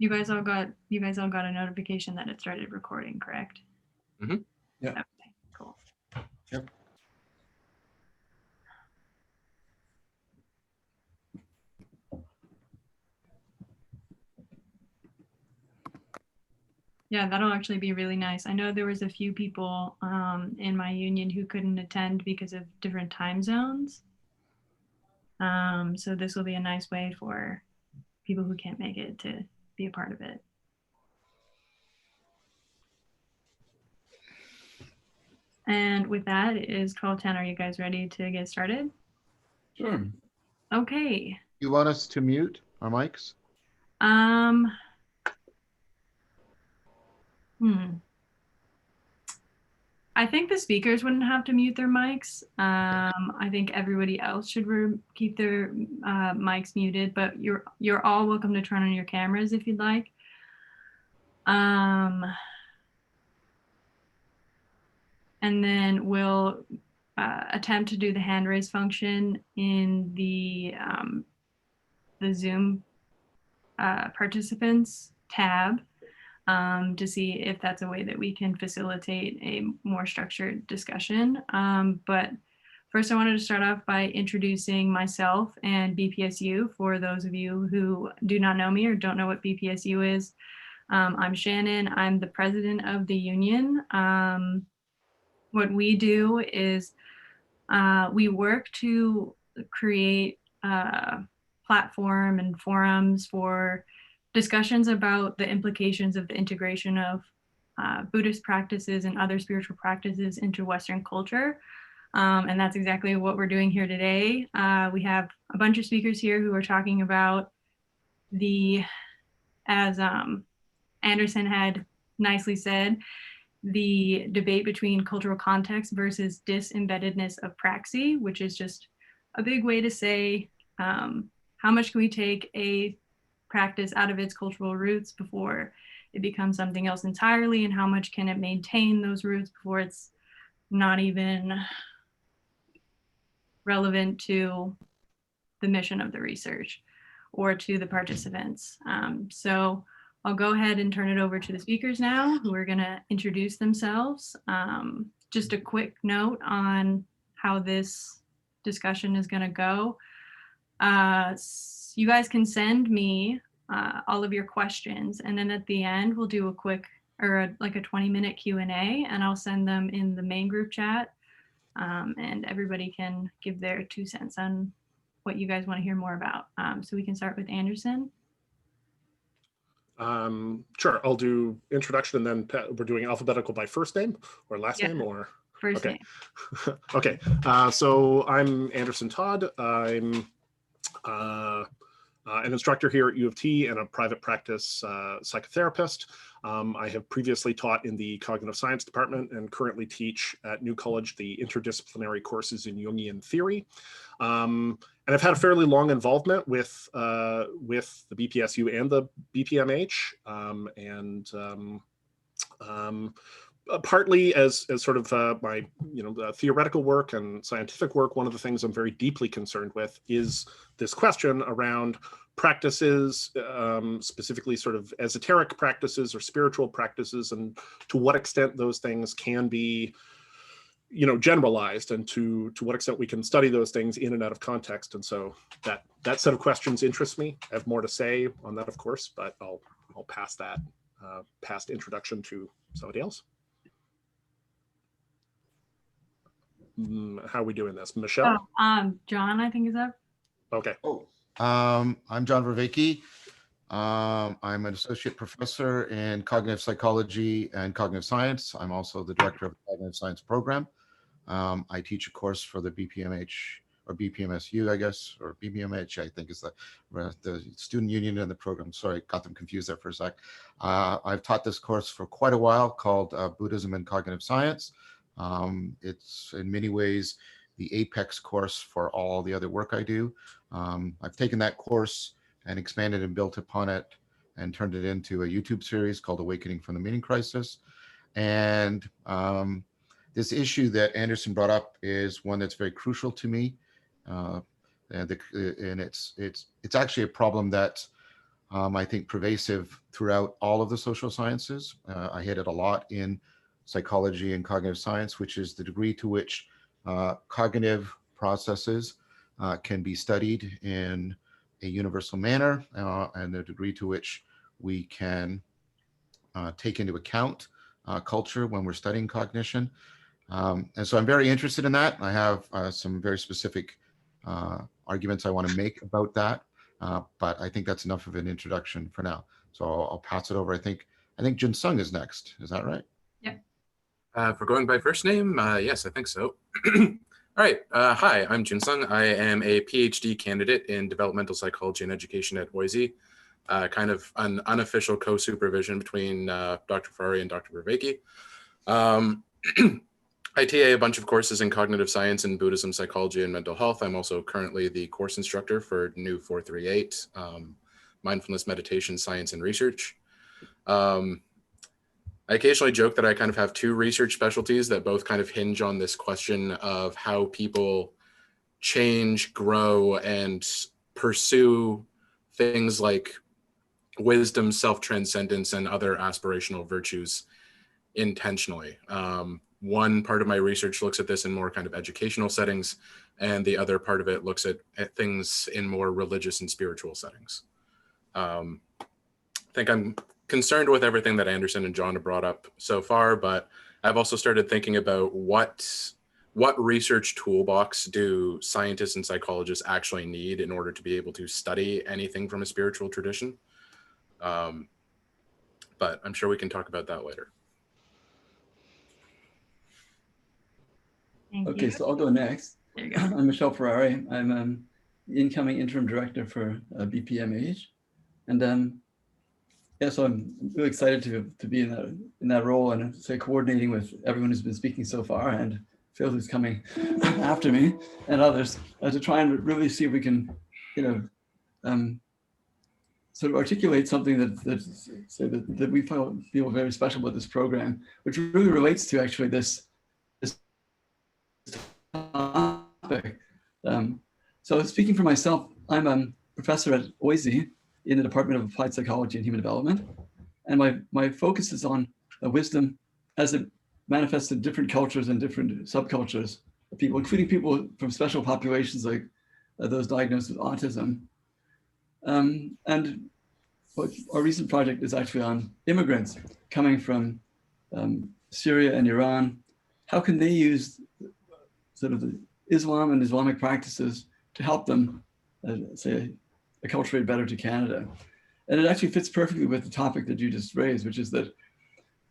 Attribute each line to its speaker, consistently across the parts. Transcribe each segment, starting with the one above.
Speaker 1: You guys all got a notification that it started recording, correct?
Speaker 2: Mm-hmm.
Speaker 3: Yeah.
Speaker 1: Okay, cool.
Speaker 3: Yep.
Speaker 1: Yeah, that'll actually be really nice. I know there was a few people in my union who couldn't attend because of different time zones. So this will be a nice way for people who can't make it to be a part of it. And with that, it is 12:10. Are you guys ready to get started?
Speaker 3: Sure.
Speaker 1: Okay.
Speaker 2: You want us to mute our mics?
Speaker 1: I think the speakers wouldn't have to mute their mics. I think everybody else should keep their mics muted, but you're all welcome to turn on your cameras if you'd like. And then we'll attempt to do the hand raise function in the Zoom participants tab to see if that's a way that we can facilitate a more structured discussion. But first, I wanted to start off by introducing myself and BPSU for those of you who do not know me or don't know what BPSU is. I'm Shannon. I'm the president of the union. What we do is we work to create a platform and forums for discussions about the implications of the integration of Buddhist practices and other spiritual practices into Western culture. And that's exactly what we're doing here today. We have a bunch of speakers here who are talking about as Anderson had nicely said, the debate between cultural context versus dis-embeddedness of praxis, which is just a big way to say how much can we take a practice out of its cultural roots before it becomes something else entirely, and how much can it maintain those roots before it's not even relevant to the mission of the research or to the participants. So I'll go ahead and turn it over to the speakers now, who are going to introduce themselves. Just a quick note on how this discussion is going to go. You guys can send me all of your questions, and then at the end we'll do a quick like a 20-minute Q&A, and I'll send them in the main group chat, and everybody can give their 2 cents on what you guys want to hear more about. So we can start with Anderson.
Speaker 4: Sure, I'll do introduction, and then we're doing alphabetical by first name or last name, or
Speaker 1: first name.
Speaker 4: Okay, so I'm Anderson Todd. I'm an instructor here at U of T and a private practice psychotherapist. I have previously taught in the cognitive science department and currently teach at New College the interdisciplinary courses in Jungian theory. And I've had a fairly long involvement with the BPSU and the BPMH, partly as sort of my theoretical work and scientific work. One of the things I'm very deeply concerned with is this question around practices, specifically sort of esoteric practices or spiritual practices, and to what extent those things can be generalized, and to what extent we can study those things in and out of context. And so that set of questions interests me. I have more to say on that, of course, but I'll pass that past introduction to somebody else. How are we doing this? Michelle?
Speaker 1: John, I think, is up.
Speaker 4: Okay.
Speaker 2: I'm John Vervaeke. I'm an associate professor in cognitive psychology and cognitive science. I'm also the director of the cognitive science program. I teach a course for the BPMH or BPMSU, I guess, or BPMH, I think is the student union in the program. Sorry, got them confused there for a sec. I've taught this course for quite a while, called Buddhism and Cognitive Science. It's in many ways the apex course for all the other work I do. I've taken that course and expanded and built upon it and turned it into a YouTube series called Awakening from the Meaning Crisis. And this issue that Anderson brought up is one that's very crucial to me. And it's actually a problem that I think pervasive throughout all of the social sciences. I hit it a lot in psychology and cognitive science, which is the degree to which cognitive processes can be studied in a universal manner, and the degree to which we can take into account culture when we're studying cognition. And so I'm very interested in that. I have some very specific arguments I want to make about that, but I think that's enough of an introduction for now. So I'll pass it over. I think Juensung is next. Is that right?
Speaker 5: For going by first name, yes, I think so. All right. Hi, I'm Juensung. I am a PhD candidate in developmental psychology and education at Boise, kind of an unofficial co-supervision between Dr. Ferrari and Dr. Vervaeke. I TA a bunch of courses in cognitive science and Buddhism, psychology, and mental health. I'm also currently the course instructor for New 438, Mindfulness, Meditation, Science, and Research. I occasionally joke that I kind of have two research specialties that both kind of hinge on this question of how people change, grow, and pursue things like wisdom, self-transcendence, and other aspirational virtues intentionally. One part of my research looks at this in more kind of educational settings, and the other part of it looks at things in more religious and spiritual settings. I think I'm concerned with everything that Anderson and John have brought up so far, but I've also started thinking about what research toolbox do scientists and psychologists actually need in order to be able to study anything from a spiritual tradition. But I'm sure we can talk about that later.
Speaker 1: Thank
Speaker 3: Okay,
Speaker 1: you.
Speaker 3: so I'll go next.
Speaker 1: There you go.
Speaker 3: I'm Michel Ferrari. I'm the incoming interim director for BPMH. And yeah, so I'm really excited to be in that role and say coordinating with everyone who's been speaking so far and Phil who's coming after me and others to try and really see if we can, sort of articulate something that we feel very special about this program, which really relates to actually this topic. So speaking for myself, I'm a professor at Boise in the Department of Applied Psychology and Human Development. And my focus is on wisdom as it manifests in different cultures and different subcultures of people, including people from special populations like those diagnosed with autism. And what our recent project is actually on immigrants coming from Syria and Iran. How can they use sort of the Islam and Islamic practices to help them, say, acculturate better to Canada? And it actually fits perfectly with the topic that you just raised, which is that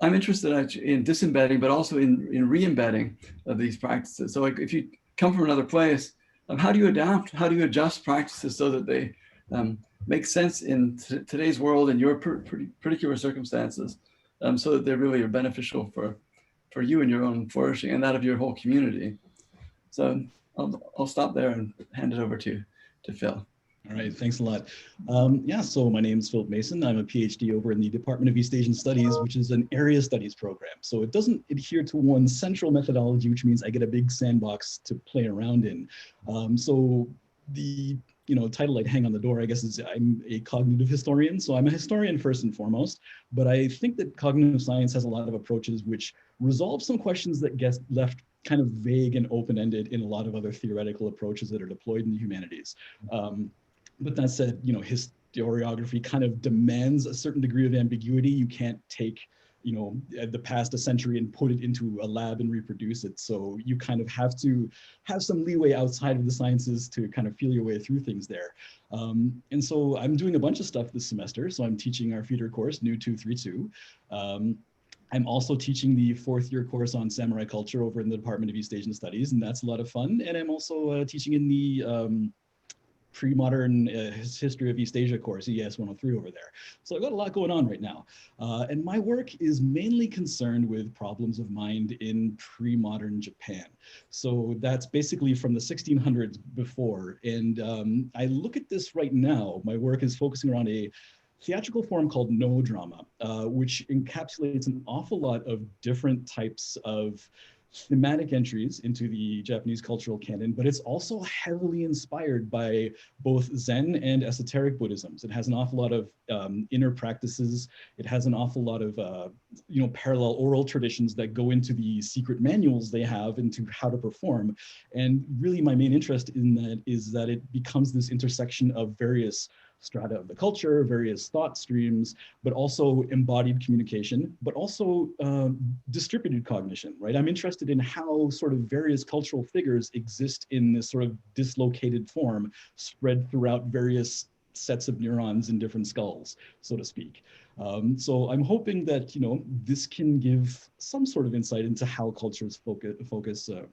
Speaker 3: I'm interested actually in disembedding, but also in re-embedding of these practices. So like if you come from another place, how do you adapt? How do you adjust practices so that they make sense in today's world and your particular circumstances, so that they really are beneficial for you and your own flourishing and that of your whole community? So I'll stop there and hand it over to Phil.
Speaker 6: All right, thanks a lot. Yeah, so my name is Philip Mason. I'm a PhD over in the Department of East Asian Studies, which is an area studies program. So it doesn't adhere to one central methodology, which means I get a big sandbox to play around in. So the title I'd hang on the door, I guess, is I'm a cognitive historian. So I'm a historian first and foremost, but I think that cognitive science has a lot of approaches which resolve some questions that get left kind of vague and open-ended in a lot of other theoretical approaches that are deployed in the humanities. But that said, historiography kind of demands a certain degree of ambiguity. You can't take, the past a century and put it into a lab and reproduce it. So you kind of have to have some leeway outside of the sciences to kind of feel your way through things there. And so I'm doing a bunch of stuff this semester. So I'm teaching our feeder course, New 232. I'm also teaching the 4th year course on samurai culture over in the Department of East Asian Studies, and that's a lot of fun. And I'm also teaching in the pre-modern history of East Asia course, ES 103 over there. So I've got a lot going on right now. And my work is mainly concerned with problems of mind in pre-modern Japan. So that's basically from the 1600s before. And I look at this right now. My work is focusing around a theatrical form called no drama, which encapsulates an awful lot of different types of thematic entries into the Japanese cultural canon, but it's also heavily inspired by both Zen and esoteric Buddhisms. It has an awful lot of inner practices. It has an awful lot of parallel oral traditions that go into the secret manuals they have into how to perform. And really my main interest in that is that it becomes this intersection of various strata of the culture, various thought streams, but also embodied communication, but also distributed cognition, right? I'm interested in how sort of various cultural figures exist in this sort of dislocated form, spread throughout various sets of neurons in different skulls, so to speak. So I'm hoping that, this can give some sort of insight into how cultures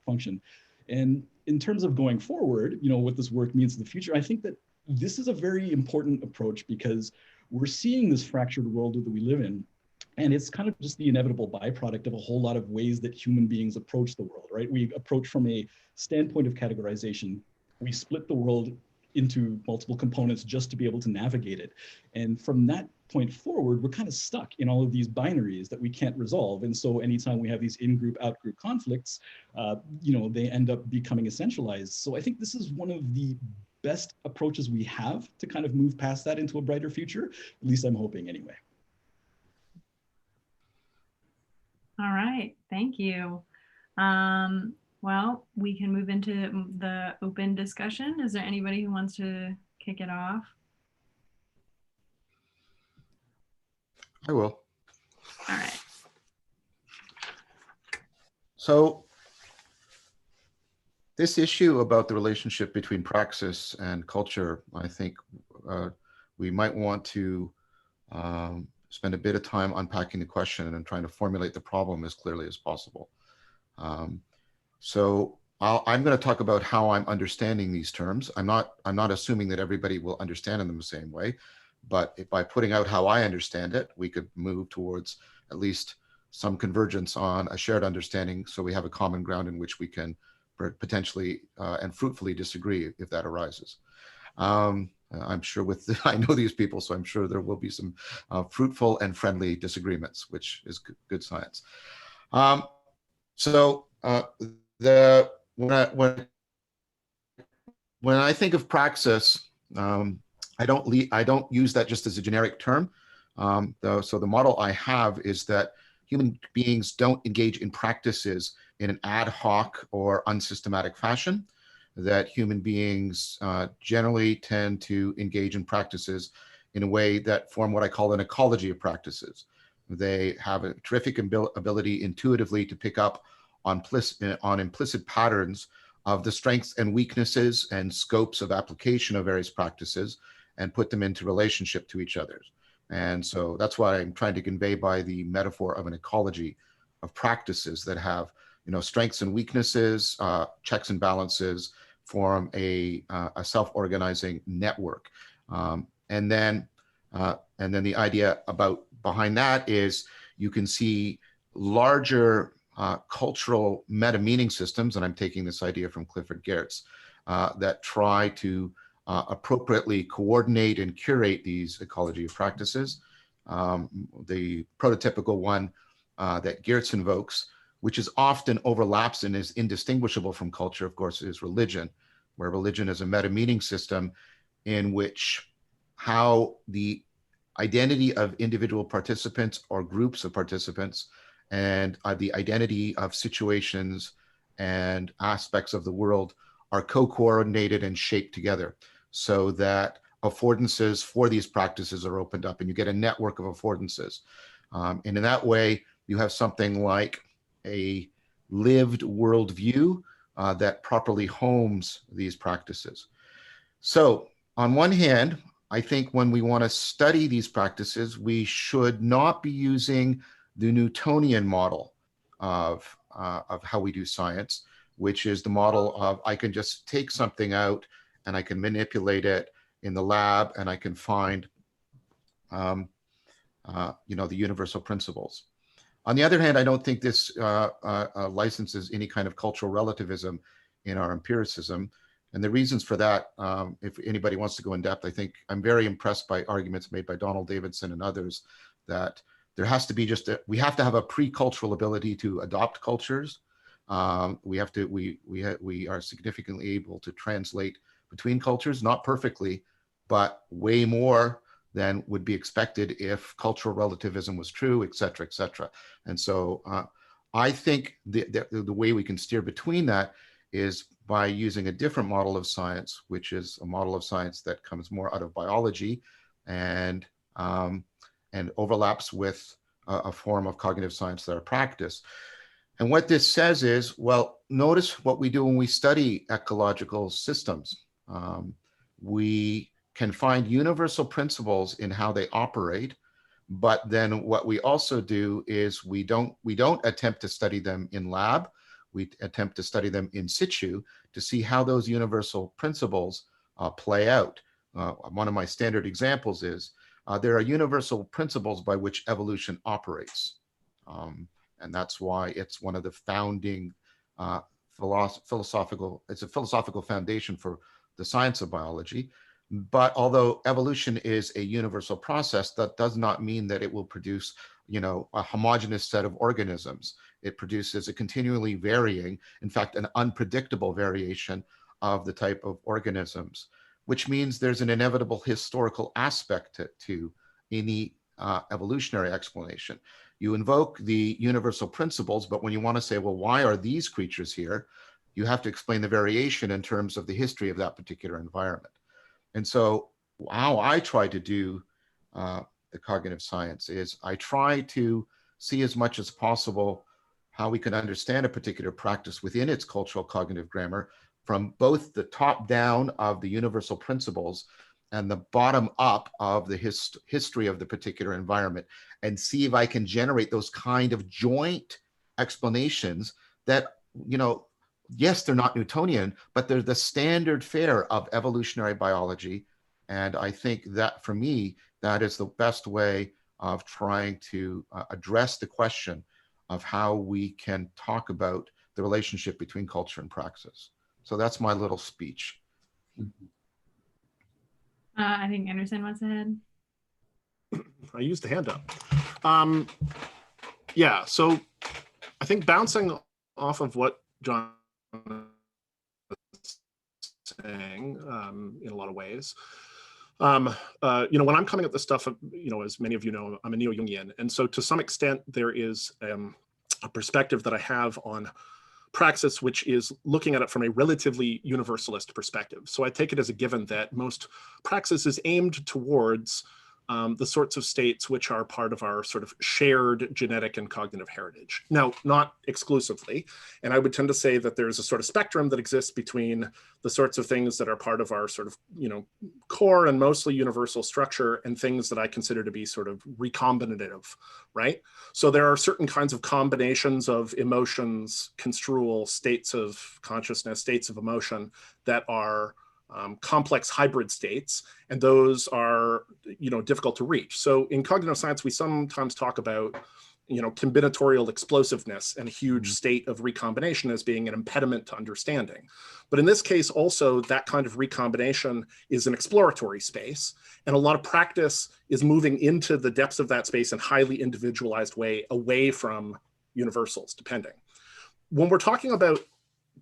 Speaker 6: function. And in terms of going forward, what this work means in the future, I think that this is a very important approach because we're seeing this fractured world that we live in. And it's kind of just the inevitable byproduct of a whole lot of ways that human beings approach the world, right? We approach from a standpoint of categorization. We split the world into multiple components just to be able to navigate it. And from that point forward, we're kind of stuck in all of these binaries that we can't resolve. And so anytime we have these in-group, out-group conflicts, they end up becoming essentialized. So I think this is one of the best approaches we have to kind of move past that into a brighter future. At least I'm hoping anyway.
Speaker 1: All right, thank you. Well, we can move into the open discussion. Is there anybody who wants to kick it off?
Speaker 2: I will.
Speaker 1: All right.
Speaker 2: So this issue about the relationship between praxis and culture, I think we might want to spend a bit of time unpacking the question and trying to formulate the problem as clearly as possible. So I'm going to talk about how I'm understanding these terms. I'm not assuming that everybody will understand them the same way, but by putting out how I understand it, we could move towards at least some convergence on a shared understanding, so we have a common ground in which we can potentially and fruitfully disagree if that arises. I'm sure I know these people, so I'm sure there will be some fruitful and friendly disagreements, which is good science. When I think of praxis, I don't use that just as a generic term. So the model I have is that human beings don't engage in practices in an ad hoc or unsystematic fashion, that human beings generally tend to engage in practices in a way that form what I call an ecology of practices. They have a terrific ability intuitively to pick up on implicit patterns of the strengths and weaknesses and scopes of application of various practices and put them into relationship to each other. And so that's what I'm trying to convey by the metaphor of an ecology of practices that have, strengths and weaknesses, checks and balances, form a self-organizing network. And then the idea behind that is you can see larger cultural meta-meaning systems, and I'm taking this idea from Clifford Geertz, that try to appropriately coordinate and curate these ecology of practices. The prototypical one that Geertz invokes, which is often overlaps and is indistinguishable from culture, of course, is religion, where religion is a meta-meaning system in which how the identity of individual participants or groups of participants and the identity of situations and aspects of the world are co-coordinated and shaped together so that affordances for these practices are opened up and you get a network of affordances. And in that way, you have something like a lived worldview that properly homes these practices. So on one hand, I think when we want to study these practices, we should not be using the Newtonian model of how we do science, which is the model of I can just take something out and I can manipulate it in the lab and I can find the universal principles. On the other hand, I don't think this licenses any kind of cultural relativism in our empiricism. And the reasons for that, if anybody wants to go in depth, I think I'm very impressed by arguments made by Donald Davidson and others that there has to be we have to have a pre-cultural ability to adopt cultures, We are significantly able to translate between cultures, not perfectly, but way more than would be expected if cultural relativism was true, et cetera, et cetera. And so I think the way we can steer between that is by using a different model of science, which is a model of science that comes more out of biology and overlaps with a form of cognitive science that are practiced. And what this says is, well, notice what we do when we study ecological systems. We can find universal principles in how they operate, but then what we also do is we don't attempt to study them in lab. We attempt to study them in situ to see how those universal principles play out. One of my standard examples is there are universal principles by which evolution operates. And that's why it's one of the founding philosophical foundation for the science of biology. But although evolution is a universal process, that does not mean that it will produce, a homogeneous set of organisms. It produces a continually varying, in fact, an unpredictable variation of the type of organisms, which means there's an inevitable historical aspect to any evolutionary explanation. You invoke the universal principles, but when you want to say, well, why are these creatures here? You have to explain the variation in terms of the history of that particular environment. And so how I try to do the cognitive science is I try to see as much as possible how we can understand a particular practice within its cultural cognitive grammar from both the top down of the universal principles and the bottom up of the history of the particular environment, and see if I can generate those kind of joint explanations that, yes, they're not Newtonian, but they're the standard fare of evolutionary biology. And I think that, for me, that is the best way of trying to address the question of how we can talk about the relationship between culture and praxis. So that's my little speech.
Speaker 1: I think Anderson wants ahead.
Speaker 4: I used the hand up. Yeah, so I think bouncing off of what John was saying in a lot of ways, when I'm coming at this stuff, as many of you know, I'm a neo-Jungian. And so to some extent, there is a perspective that I have on praxis, which is looking at it from a relatively universalist perspective. So I take it as a given that most praxis is aimed towards the sorts of states which are part of our sort of shared genetic and cognitive heritage. Now, not exclusively, and I would tend to say that there's a sort of spectrum that exists between the sorts of things that are part of our sort of, core and mostly universal structure and things that I consider to be sort of recombinative, right? So there are certain kinds of combinations of emotions, construal states of consciousness, states of emotion that are complex hybrid states, and those are difficult to reach. So in cognitive science, we sometimes talk about combinatorial explosiveness and a huge state of recombination as being an impediment to understanding. But in this case, also that kind of recombination is an exploratory space, and a lot of practice is moving into the depths of that space in highly individualized way, away from universals, depending. When we're talking about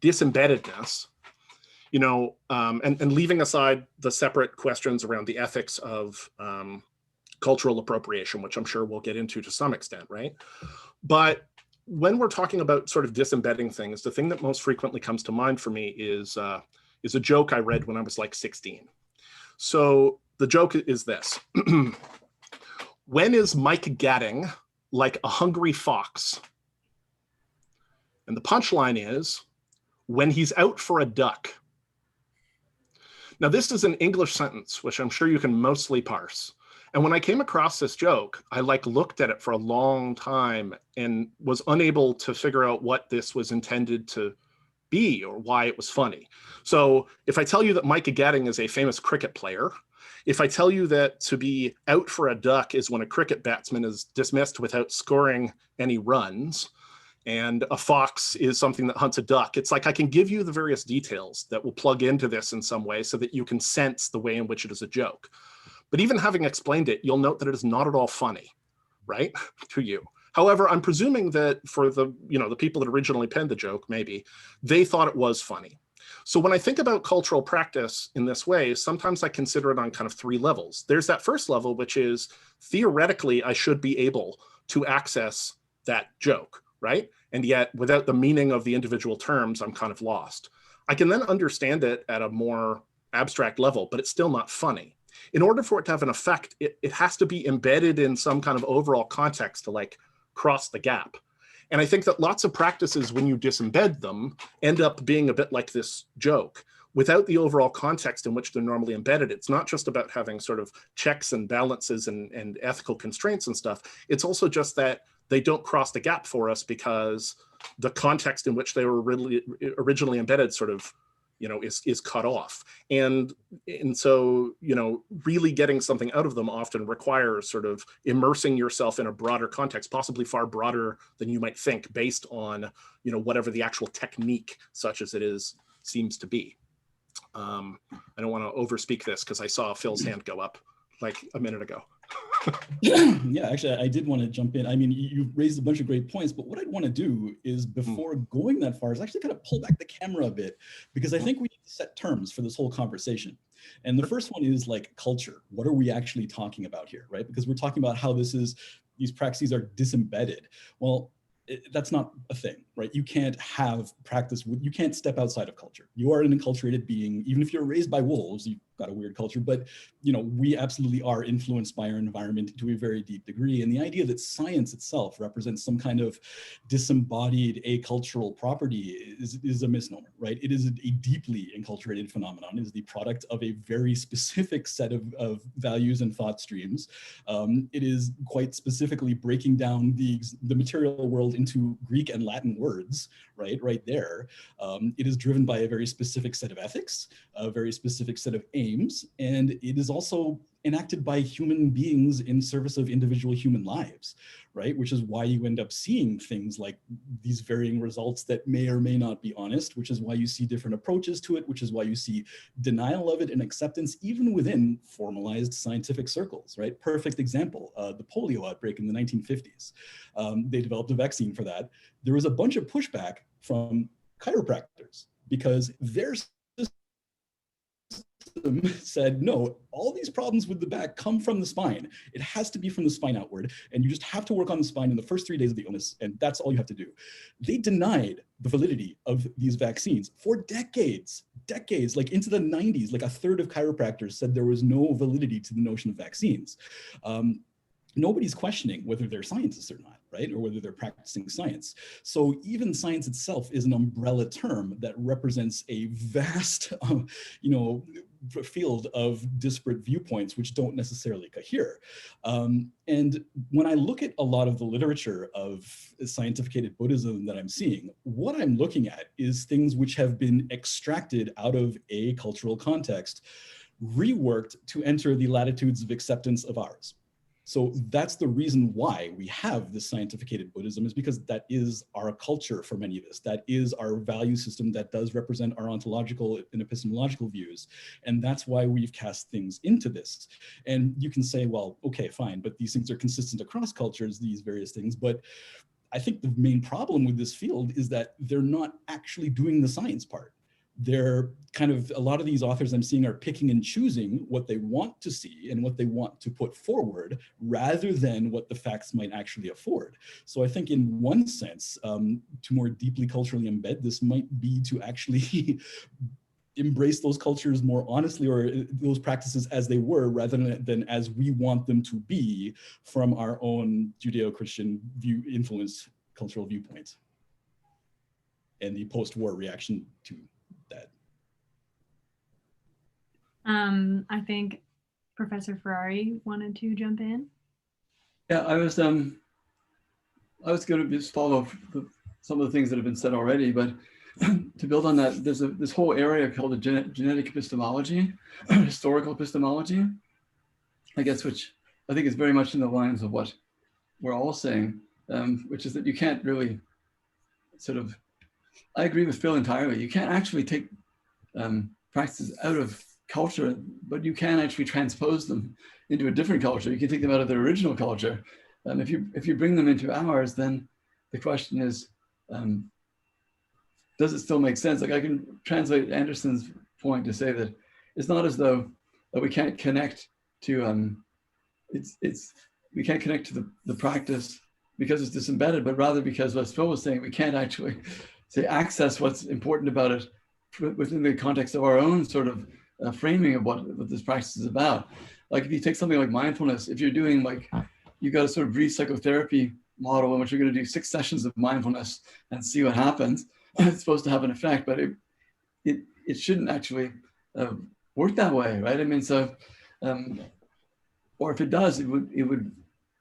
Speaker 4: dis-embeddedness, and leaving aside the separate questions around the ethics of cultural appropriation, which I'm sure we'll get into to some extent, right? But when we're talking about sort of disembedding things, the thing that most frequently comes to mind for me is a joke I read when I was like 16. So the joke is this. When is Mike Gatting like a hungry fox? And the punchline is, when he's out for a duck. Now, this is an English sentence, which I'm sure you can mostly parse. And when I came across this joke, I looked at it for a long time and was unable to figure out what this was intended to be or why it was funny. So if I tell you that Micah Gatting is a famous cricket player, if I tell you that to be out for a duck is when a cricket batsman is dismissed without scoring any runs, and a fox is something that hunts a duck, it's like I can give you the various details that will plug into this in some way so that you can sense the way in which it is a joke. But even having explained it, you'll note that it is not at all funny, right, to you. However, I'm presuming that for the, the people that originally penned the joke, maybe, they thought it was funny. So when I think about cultural practice in this way, sometimes I consider it on kind of three levels. There's that first level, which is theoretically, I should be able to access that joke, right? And yet without the meaning of the individual terms, I'm kind of lost. I can then understand it at a more abstract level, but it's still not funny. In order for it to have an effect, it has to be embedded in some kind of overall context to like cross the gap. And I think that lots of practices, when you disembed them, end up being a bit like this joke. Without the overall context in which they're normally embedded, it's not just about having sort of checks and balances and ethical constraints and stuff. It's also just that they don't cross the gap for us because the context in which they were really originally embedded sort of, is cut off. And so, really getting something out of them often requires sort of immersing yourself in a broader context, possibly far broader than you might think based on, whatever the actual technique, such as it is, seems to be. I don't want to overspeak this because I saw Phil's hand go up like a minute ago.
Speaker 6: Yeah, actually, I did want to jump in. I mean, you raised a bunch of great points, but what I'd want to do is, before going that far, is actually kind of pull back the camera a bit, because I think we need to set terms for this whole conversation. And the first one is like culture. What are we actually talking about here, right? Because we're talking about how these praxis are disembedded. Well, that's not a thing, right? You can't have practice, you can't step outside of culture. You are an enculturated being. Even if you're raised by wolves, you've got a weird culture, but we absolutely are influenced by our environment to a very deep degree. And the idea that science itself represents some kind of disembodied acultural property is a misnomer, right? It is a deeply enculturated phenomenon. It is the product of a very specific set of values and thought streams. It is quite specifically breaking down the material world into Greek and Latin words, right there. It is driven by a very specific set of ethics, a very specific set of aims, and it is also enacted by human beings in service of individual human lives, right? Which is why you end up seeing things like these varying results that may or may not be honest, which is why you see different approaches to it, which is why you see denial of it and acceptance even within formalized scientific circles, right? Perfect example, the polio outbreak in the 1950s. They developed a vaccine for that. There was a bunch of pushback from chiropractors because their said, no, all these problems with the back come from the spine. It has to be from the spine outward, and you just have to work on the spine in the first 3 days of the illness, and that's all you have to do. They denied the validity of these vaccines for decades, like into the 90s. Like a third of chiropractors said there was no validity to the notion of vaccines. Nobody's questioning whether they're scientists or not, right? Or whether they're practicing science. So even science itself is an umbrella term that represents a vast, field of disparate viewpoints which don't necessarily cohere. And when I look at a lot of the literature of scientificated Buddhism that I'm seeing, what I'm looking at is things which have been extracted out of a cultural context, reworked to enter the latitudes of acceptance of ours. So that's the reason why we have this scientificated Buddhism, is because that is our culture for many of us. That is our value system that does represent our ontological and epistemological views. And that's why we've cast things into this. And you can say, well, okay, fine, but these things are consistent across cultures, these various things. But I think the main problem with this field is that they're not actually doing the science part. They're kind of, a lot of these authors I'm seeing are picking and choosing what they want to see and what they want to put forward rather than what the facts might actually afford. So I think in one sense, to more deeply culturally embed this might be to actually embrace those cultures more honestly, or those practices as they were, rather than as we want them to be from our own Judeo-Christian influenced cultural viewpoints and the post-war reaction to that.
Speaker 1: I think Professor Ferrari wanted to jump in.
Speaker 3: Yeah, I was going to just follow some of the things that have been said already, but to build on that, there's this whole area called the genetic epistemology, historical epistemology, I guess, which I think is very much in the lines of what we're all saying, which is that you can't really sort of, I agree with Phil entirely. You can't actually take practices out of culture, but you can actually transpose them into a different culture. You can take them out of their original culture If you bring them into ours, then the question is, does it still make sense? Like, I can translate Anderson's point to say that it's not as though that we can't connect to we can't connect to the practice because it's disembedded, but rather because what Phil was saying, we can't actually say access what's important about it within the context of our own sort of framing of what this practice is about. Like, if you take something like mindfulness, if you're doing, like, you've got a sort of brief psychotherapy model in which you're going to do 6 sessions of mindfulness and see what happens, it's supposed to have an effect, but it shouldn't actually work that way, right? I mean, so, or if it does, it would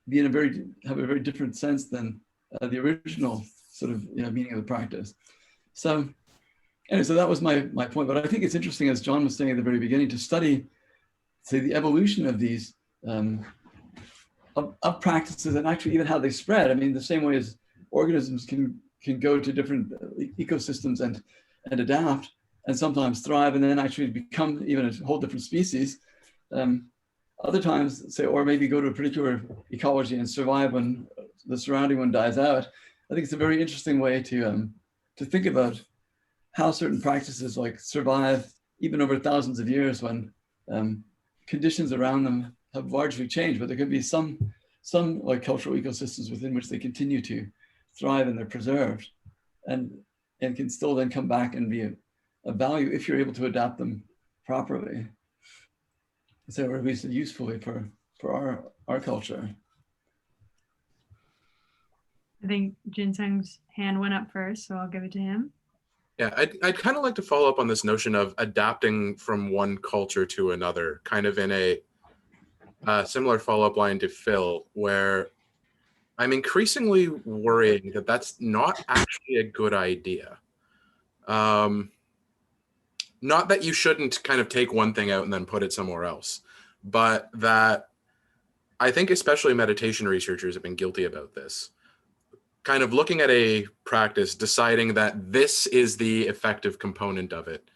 Speaker 3: be in have a very different sense than the original sort of meaning of the practice. So anyway, so that was my point. But I think it's interesting, as John was saying at the very beginning, to study, say, the evolution of these of practices and actually even how they spread. I mean, the same way as organisms can go to different ecosystems and adapt and sometimes thrive and then actually become even a whole different species. Other times, say, or maybe go to a particular ecology and survive when the surrounding one dies out. I think it's a very interesting way to think about how certain practices like survive even over thousands of years when conditions around them have largely changed, but there could be some like cultural ecosystems within which they continue to thrive and they're preserved and can still then come back and be a value if you're able to adapt them properly. So, or at least usefully for our culture.
Speaker 1: I think Juensung's hand went up first, so I'll give it to him.
Speaker 5: Yeah, I'd kind of like to follow up on this notion of adapting from one culture to another, kind of in a similar follow-up line to Phil, where I'm increasingly worrying that that's not actually a good idea. Not that you shouldn't kind of take one thing out and then put it somewhere else, but that I think especially meditation researchers have been guilty about this. Kind of looking at a practice, deciding that this is the effective component of it,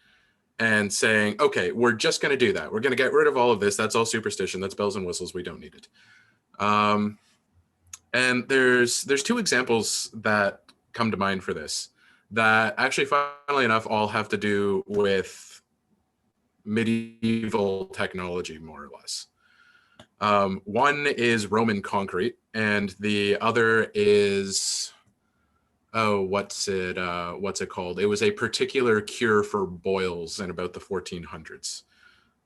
Speaker 5: and saying, okay, we're just going to do that. We're going to get rid of all of this. That's all superstition. That's bells and whistles. We don't need it. And there's 2 examples that come to mind for this that actually, funnily enough, all have to do with medieval technology, more or less. One is Roman concrete, and the other is, what's it called? It was a particular cure for boils in about the 1400s.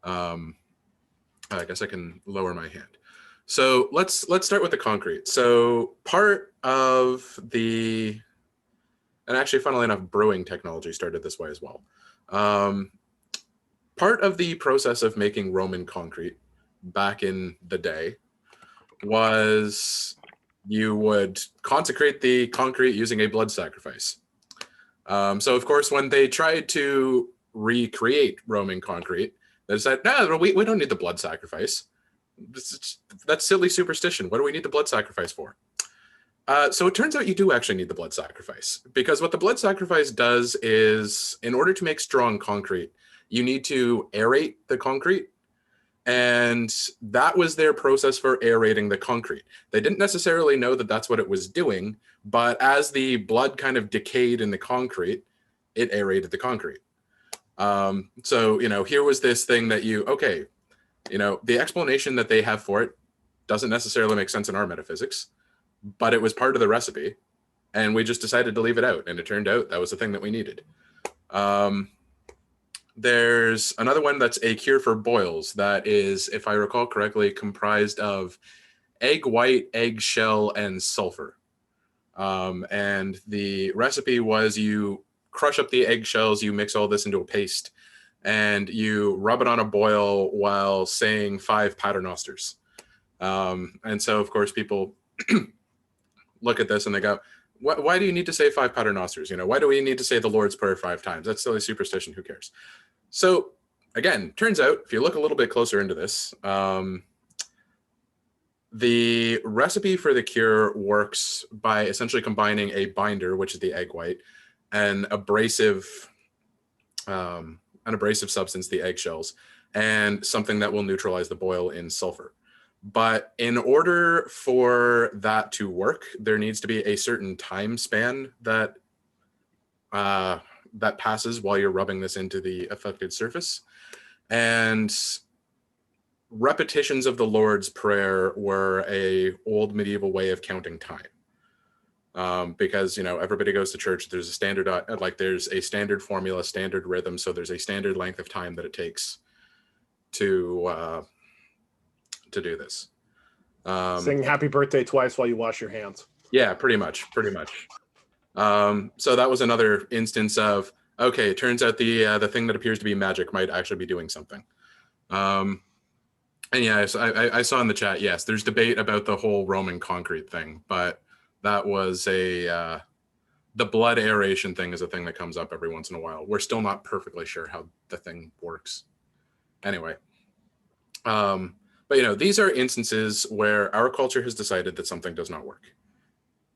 Speaker 5: I guess I can lower my hand. So let's start with the concrete. So part of the, and actually, funnily enough, brewing technology started this way as well. Part of the process of making Roman concrete back in the day was you would consecrate the concrete using a blood sacrifice. So of course, when they tried to recreate Roman concrete, they said, no, we don't need the blood sacrifice. That's silly superstition. What do we need the blood sacrifice for? So it turns out you do actually need the blood sacrifice, because what the blood sacrifice does is, in order to make strong concrete, you need to aerate the concrete. And that was their process for aerating the concrete. They didn't necessarily know that that's what it was doing, but as the blood kind of decayed in the concrete, it aerated the concrete. So, here was this thing that the explanation that they have for it doesn't necessarily make sense in our metaphysics, but it was part of the recipe, and we just decided to leave it out, and it turned out that was the thing that we needed. There's another one that's a cure for boils that is, if I recall correctly, comprised of egg white, eggshell, and sulfur. And the recipe was you crush up the eggshells, you mix all this into a paste, and you rub it on a boil while saying 5 paternosters. And so, of course, people look at this and they go, why do you need to say 5 paternosters? Why do we need to say the Lord's Prayer 5 times? That's silly superstition. Who cares? So again, turns out, if you look a little bit closer into this, the recipe for the cure works by essentially combining a binder, which is the egg white, and an abrasive substance, the eggshells, and something that will neutralize the boil in sulfur. But in order for that to work, there needs to be a certain time span that that passes while you're rubbing this into the affected surface. And repetitions of the Lord's Prayer were a old medieval way of counting time. Because, you know, everybody goes to church, there's a standard, there's a standard formula, standard rhythm. So there's a standard length of time that it takes to do this.
Speaker 4: Sing happy birthday twice while you wash your hands.
Speaker 5: Yeah, pretty much. So that was another instance of, okay, it turns out the thing that appears to be magic might actually be doing something. And yeah, so I saw in the chat, yes, there's debate about the whole Roman concrete thing, but that was the blood aeration thing is a thing that comes up every once in a while. We're still not perfectly sure how the thing works. Anyway, but you know, these are instances where our culture has decided that something does not work.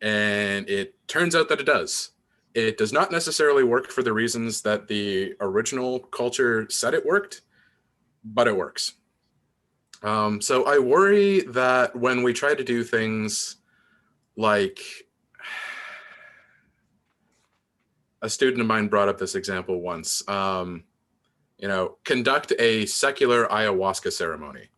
Speaker 5: And it turns out that it does. It does not necessarily work for the reasons that the original culture said it worked, but it works. So I worry that when we try to do things like, a student of mine brought up this example once, you know, conduct a secular ayahuasca ceremony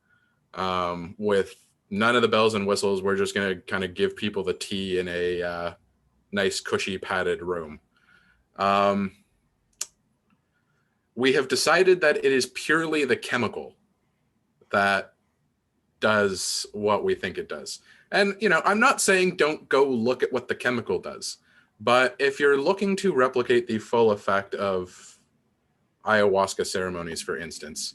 Speaker 5: with none of the bells and whistles. We're just going to kind of give people the tea in a nice, cushy, padded room. We have decided that it is purely the chemical that does what we think it does. And, you know, I'm not saying don't go look at what the chemical does, but if you're looking to replicate the full effect of ayahuasca ceremonies, for instance,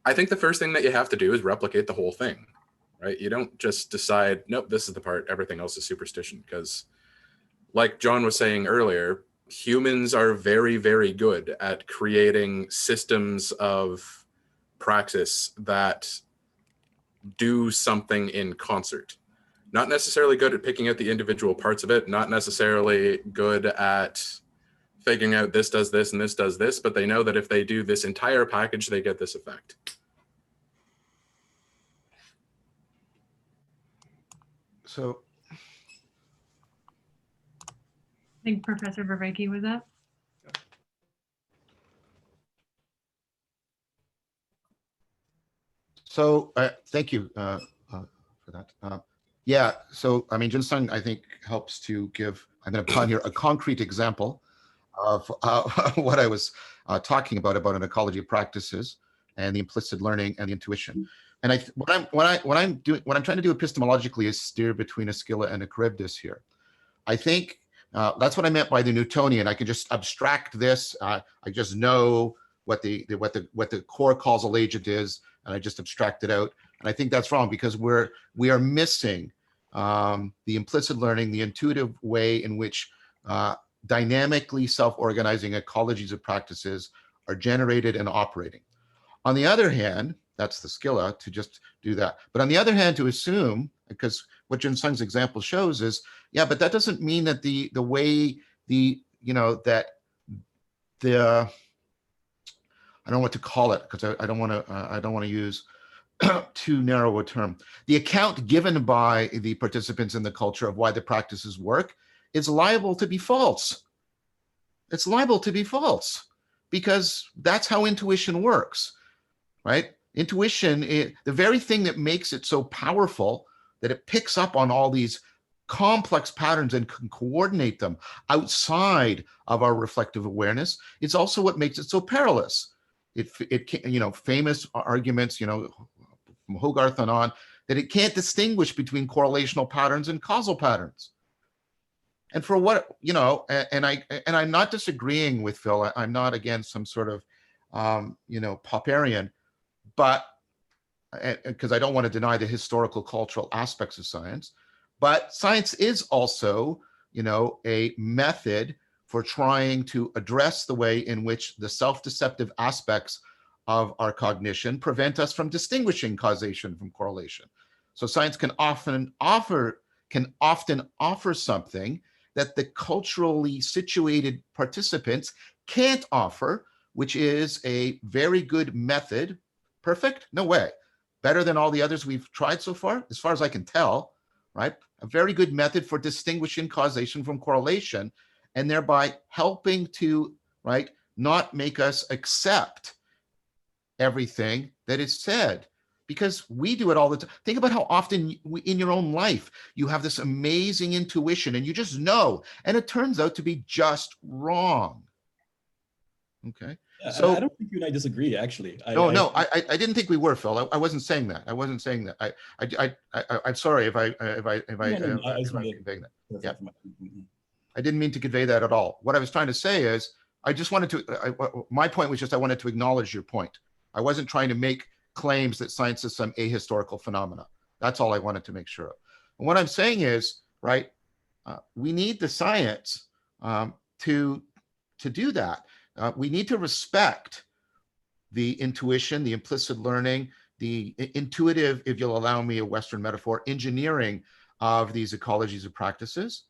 Speaker 5: I think the first thing that you have to do is replicate the whole thing, right? You don't just decide, nope, this is the part, everything else is superstition. Because like John was saying earlier, humans are very, very good at creating systems of praxis that do something in concert. Not necessarily good at picking out the individual parts of it, not necessarily good at figuring out this does this and this does this, but they know that if they do this entire package, they get this effect.
Speaker 2: So
Speaker 1: I think Professor Vervaeke was up.
Speaker 2: So thank you for that. Yeah, so I mean, Juensung, I think, helps to give, I'm going to put here a concrete example of what I was talking about an ecology of practices and the implicit learning and the intuition. And what I'm trying to do epistemologically is steer between a Scylla and a Charybdis here. I think that's what I meant by the Newtonian. I can just abstract this. I just know what the core causal agent is, and I just abstract it out. And I think that's wrong, because we are missing the implicit learning, the intuitive way in which dynamically self-organizing ecologies of practices are generated and operating. On the other hand, that's the Scylla, to just do that. But on the other hand, to assume, because what Juensung's example shows is, yeah, but that doesn't mean that the way the, you know, that the, I don't know what to call it, because I don't want to use too narrow a term. The account given by the participants in the culture of why the practices work is liable to be false. It's liable to be false, because that's how intuition works, right? Intuition, the very thing that makes it so powerful, that it picks up on all these complex patterns and can coordinate them outside of our reflective awareness, it's also what makes it so perilous. It can, you know, famous arguments, you know, from Hogarth and on, that it can't distinguish between correlational patterns and causal patterns. And for what, you know, and I'm not disagreeing with Phil. I'm not against some sort of, you know, Popperian, but because I don't want to deny the historical cultural aspects of science, but science is also, you know, a method for trying to address the way in which the self-deceptive aspects of our cognition prevent us from distinguishing causation from correlation. So science can often offer something that the culturally situated participants can't offer, which is a very good method. Perfect? No way. better than all the others we've tried so far, as far as I can tell, right? A very good method for distinguishing causation from correlation, and thereby helping to, right, not make us accept everything that is said, because we do it all the time. Think about how often in your own life you have this amazing intuition and you just know, and it turns out to be just wrong. Okay.
Speaker 6: Yeah,
Speaker 2: So
Speaker 6: I don't think you and I disagree, actually.
Speaker 2: I didn't think we were, Phil. I wasn't saying that. I wasn't saying that. I'm sorry if I conveyed that. Yeah. I didn't mean to convey that at all. What I was trying to say is, I just wanted to, my point was just, I wanted to acknowledge your point. I wasn't trying to make claims that science is some ahistorical phenomena. That's all I wanted to make sure of. And what I'm saying is, right, we need the science to do that. We need to respect the intuition, the implicit learning, the intuitive, if you'll allow me a Western metaphor, engineering of these ecologies of practices.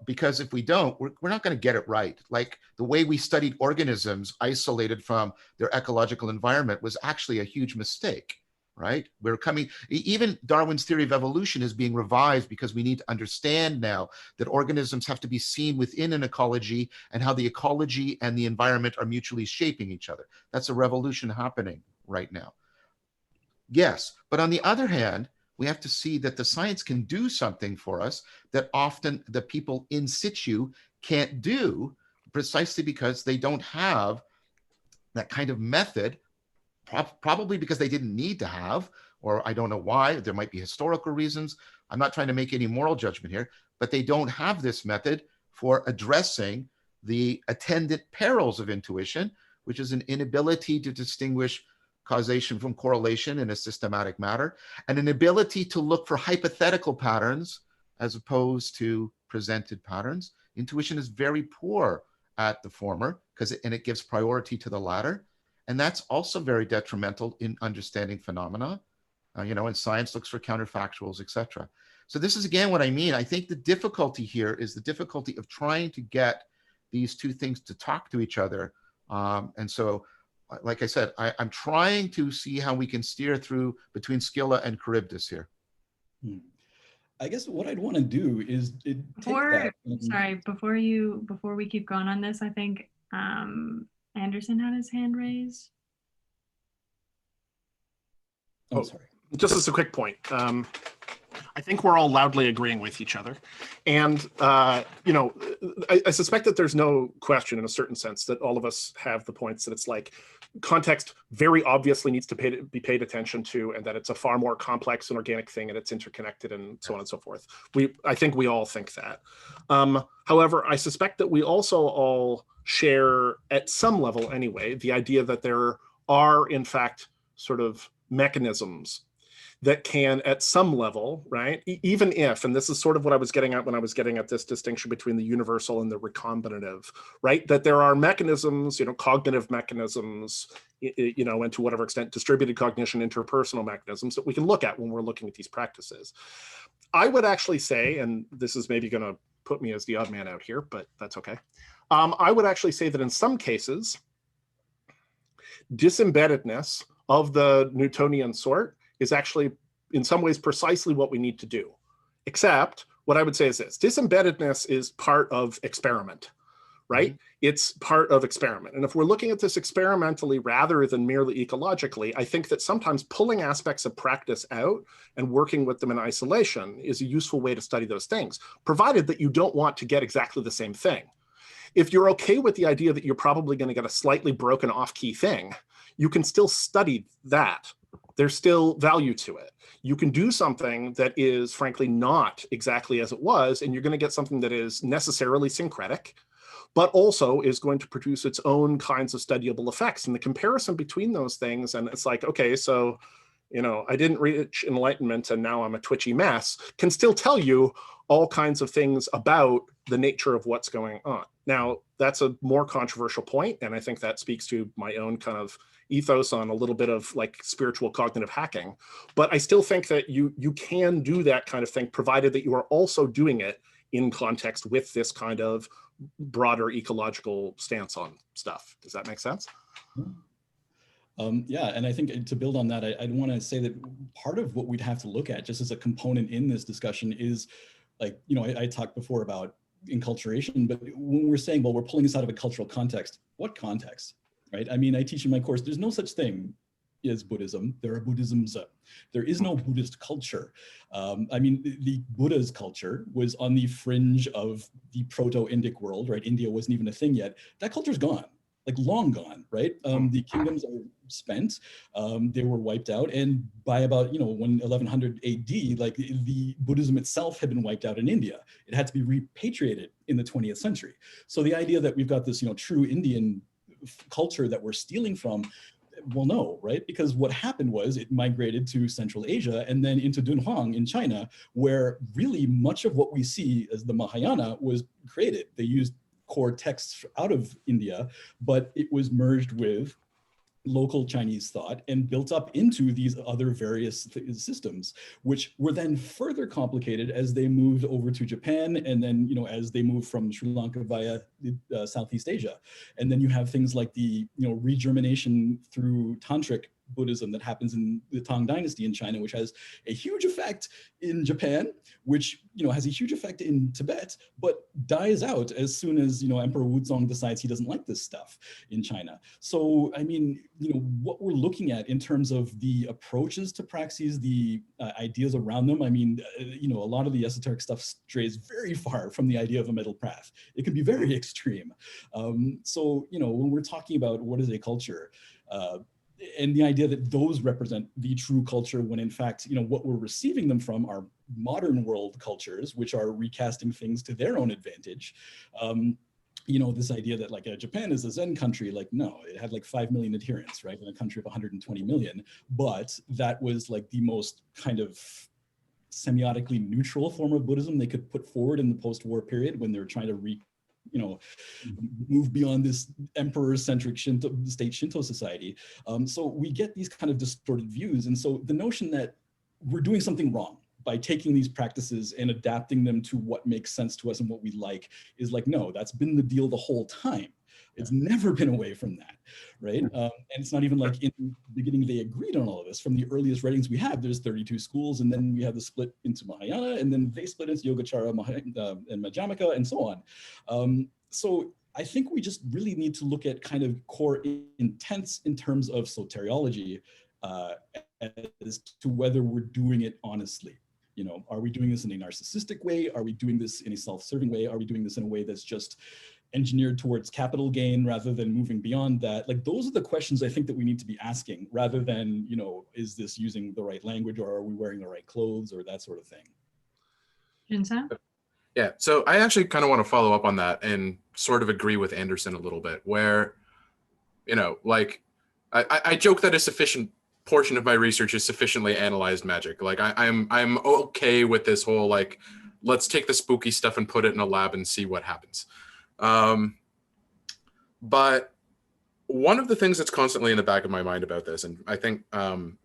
Speaker 2: Because if we don't, we're not going to get it right. Like the way we studied organisms isolated from their ecological environment was actually a huge mistake, right? We're coming, even Darwin's theory of evolution is being revised because we need to understand now that organisms have to be seen within an ecology and how the ecology and the environment are mutually shaping each other. That's a revolution happening right now. Yes, but on the other hand, we have to see that the science can do something for us that often the people in situ can't do, precisely because they don't have that kind of method, probably because they didn't need to have, or I don't know why. There might be historical reasons. I'm not trying to make any moral judgment here, but they don't have this method for addressing the attendant perils of intuition, which is an inability to distinguish causation from correlation in a systematic manner, and an ability to look for hypothetical patterns as opposed to presented patterns. Intuition is very poor at the former and it gives priority to the latter. And that's also very detrimental in understanding phenomena. And science looks for counterfactuals, etc. So this is again what I mean. I think the difficulty here is the difficulty of trying to get these two things to talk to each other. And so, like I said, I'm trying to see how we can steer through between Scylla and Charybdis here.
Speaker 6: I guess what I'd want to do is
Speaker 1: before we keep going on this, I think Anderson had his hand raised.
Speaker 6: Oh, sorry.
Speaker 4: Just as a quick point, I think we're all loudly agreeing with each other. And, I suspect that there's no question in a certain sense that all of us have the points that it's like context very obviously needs to be paid attention to, and that it's a far more complex and organic thing and it's interconnected and so on and so forth. I think we all think that. However, I suspect that we also all share at some level anyway, the idea that there are in fact sort of mechanisms that can at some level, right, even if, and this is sort of what I was getting at when I was getting at this distinction between the universal and the recombinative, right, that there are mechanisms, cognitive mechanisms, and to whatever extent distributed cognition, interpersonal mechanisms that we can look at when we're looking at these practices. I would actually say, and this is maybe going to put me as the odd man out here, but that's okay. I would actually say that in some cases, dis-embeddedness of the Newtonian sort is actually in some ways precisely what we need to do. Except what I would say is this: dis-embeddedness is part of experiment, right? Mm-hmm. It's part of experiment. And if we're looking at this experimentally rather than merely ecologically, I think that sometimes pulling aspects of practice out and working with them in isolation is a useful way to study those things, provided that you don't want to get exactly the same thing. If you're okay with the idea that you're probably going to get a slightly broken off-key thing, you can still study that. There's still value to it. You can do something that is frankly not exactly as it was, and you're going to get something that is necessarily syncretic, but also is going to produce its own kinds of studyable effects. And the comparison between those things, and it's like, okay, so, I didn't reach enlightenment and now I'm a twitchy mess, can still tell you all kinds of things about the nature of what's going on. Now, that's a more controversial point, and I think that speaks to my own kind of ethos on a little bit of like spiritual cognitive hacking. But I still think that you can do that kind of thing, provided that you are also doing it in context with this kind of broader ecological stance on stuff. Does that make sense?
Speaker 6: Yeah, and I think to build on that, I'd want to say that part of what we'd have to look at just as a component in this discussion is, like, I talked before about enculturation, but when we're saying, well, we're pulling this out of a cultural context, what context, right? I mean, I teach in my course, there's no such thing as Buddhism. There are Buddhisms. There is no Buddhist culture. I mean, the Buddha's culture was on the fringe of the Proto-Indic world, right? India wasn't even a thing yet. That culture's gone, like long gone, right? The kingdoms are spent, they were wiped out, and by about 1100 AD, like the Buddhism itself had been wiped out in India. It had to be repatriated in the 20th century. So the idea that we've got this true Indian culture that we're stealing from, well, no, right? Because what happened was it migrated to Central Asia and then into Dunhuang in China, where really much of what we see as the Mahayana was created. They used core texts out of India, but it was merged with local Chinese thought and built up into these other various systems, which were then further complicated as they moved over to Japan, and then as they moved from Sri Lanka via Southeast Asia. And then you have things like the regermination through tantric Buddhism that happens in the Tang Dynasty in China, which has a huge effect in Japan, which has a huge effect in Tibet, but dies out as soon as Emperor Wuzong decides he doesn't like this stuff in China. So I mean, what we're looking at in terms of the approaches to praxis, the ideas around them. I mean, a lot of the esoteric stuff strays very far from the idea of a middle path. It can be very extreme. So when we're talking about what is a culture, and the idea that those represent the true culture, when in fact, what we're receiving them from are modern world cultures, which are recasting things to their own advantage. This idea that like Japan is a Zen country, like, no, it had like 5 million adherents, right? In a country of 120 million, but that was like the most kind of semiotically neutral form of Buddhism they could put forward in the post-war period when they were trying to move beyond this emperor-centric state Shinto society. So we get these kind of distorted views. And so the notion that we're doing something wrong by taking these practices and adapting them to what makes sense to us and what we like is like, no, that's been the deal the whole time. It's never been away from that, right? And it's not even like in the beginning they agreed on all of this. From the earliest writings we have, there's 32 schools, and then we have the split into Mahayana, and then they split into Yogacara and Madhyamaka, and so on. So I think we just really need to look at kind of core intents in terms of soteriology as to whether we're doing it honestly. Are we doing this in a narcissistic way? Are we doing this in a self-serving way? Are we doing this in a way that's just engineered towards capital gain rather than moving beyond that? Like, those are the questions I think that we need to be asking, rather than, is this using the right language, or are we wearing the right clothes, or that sort of thing.
Speaker 1: Juensung?
Speaker 5: Yeah, so I actually kind of want to follow up on that and sort of agree with Anderson a little bit, where, like, I joke that a sufficient portion of my research is sufficiently analyzed magic. Like, I'm okay with this whole, like, let's take the spooky stuff and put it in a lab and see what happens. But one of the things that's constantly in the back of my mind about this, and I think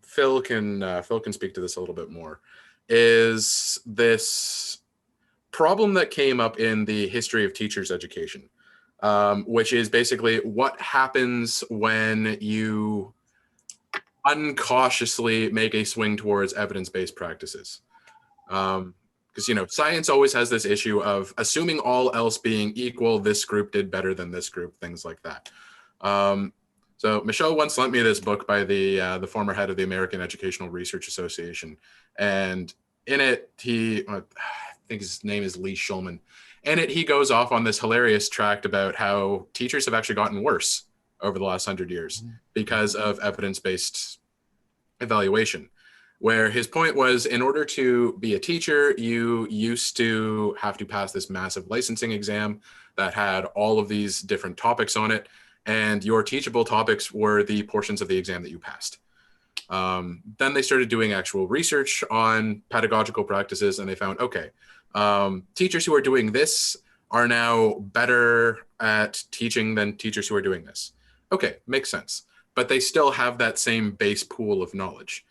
Speaker 5: Phil can speak to this a little bit more, is this problem that came up in the history of teachers' education, which is basically what happens when you uncautiously make a swing towards evidence-based practices. Because, science always has this issue of assuming all else being equal, this group did better than this group, things like that. So Michel once lent me this book by the former head of the American Educational Research Association. And in it, I think his name is Lee Shulman. In it, he goes off on this hilarious tract about how teachers have actually gotten worse over the last 100 years because of evidence-based evaluation. Where his point was, in order to be a teacher, you used to have to pass this massive licensing exam that had all of these different topics on it, and your teachable topics were the portions of the exam that you passed. Then they started doing actual research on pedagogical practices, and they found, okay, teachers who are doing this are now better at teaching than teachers who are doing this. Okay, makes sense. But they still have that same base pool of knowledge.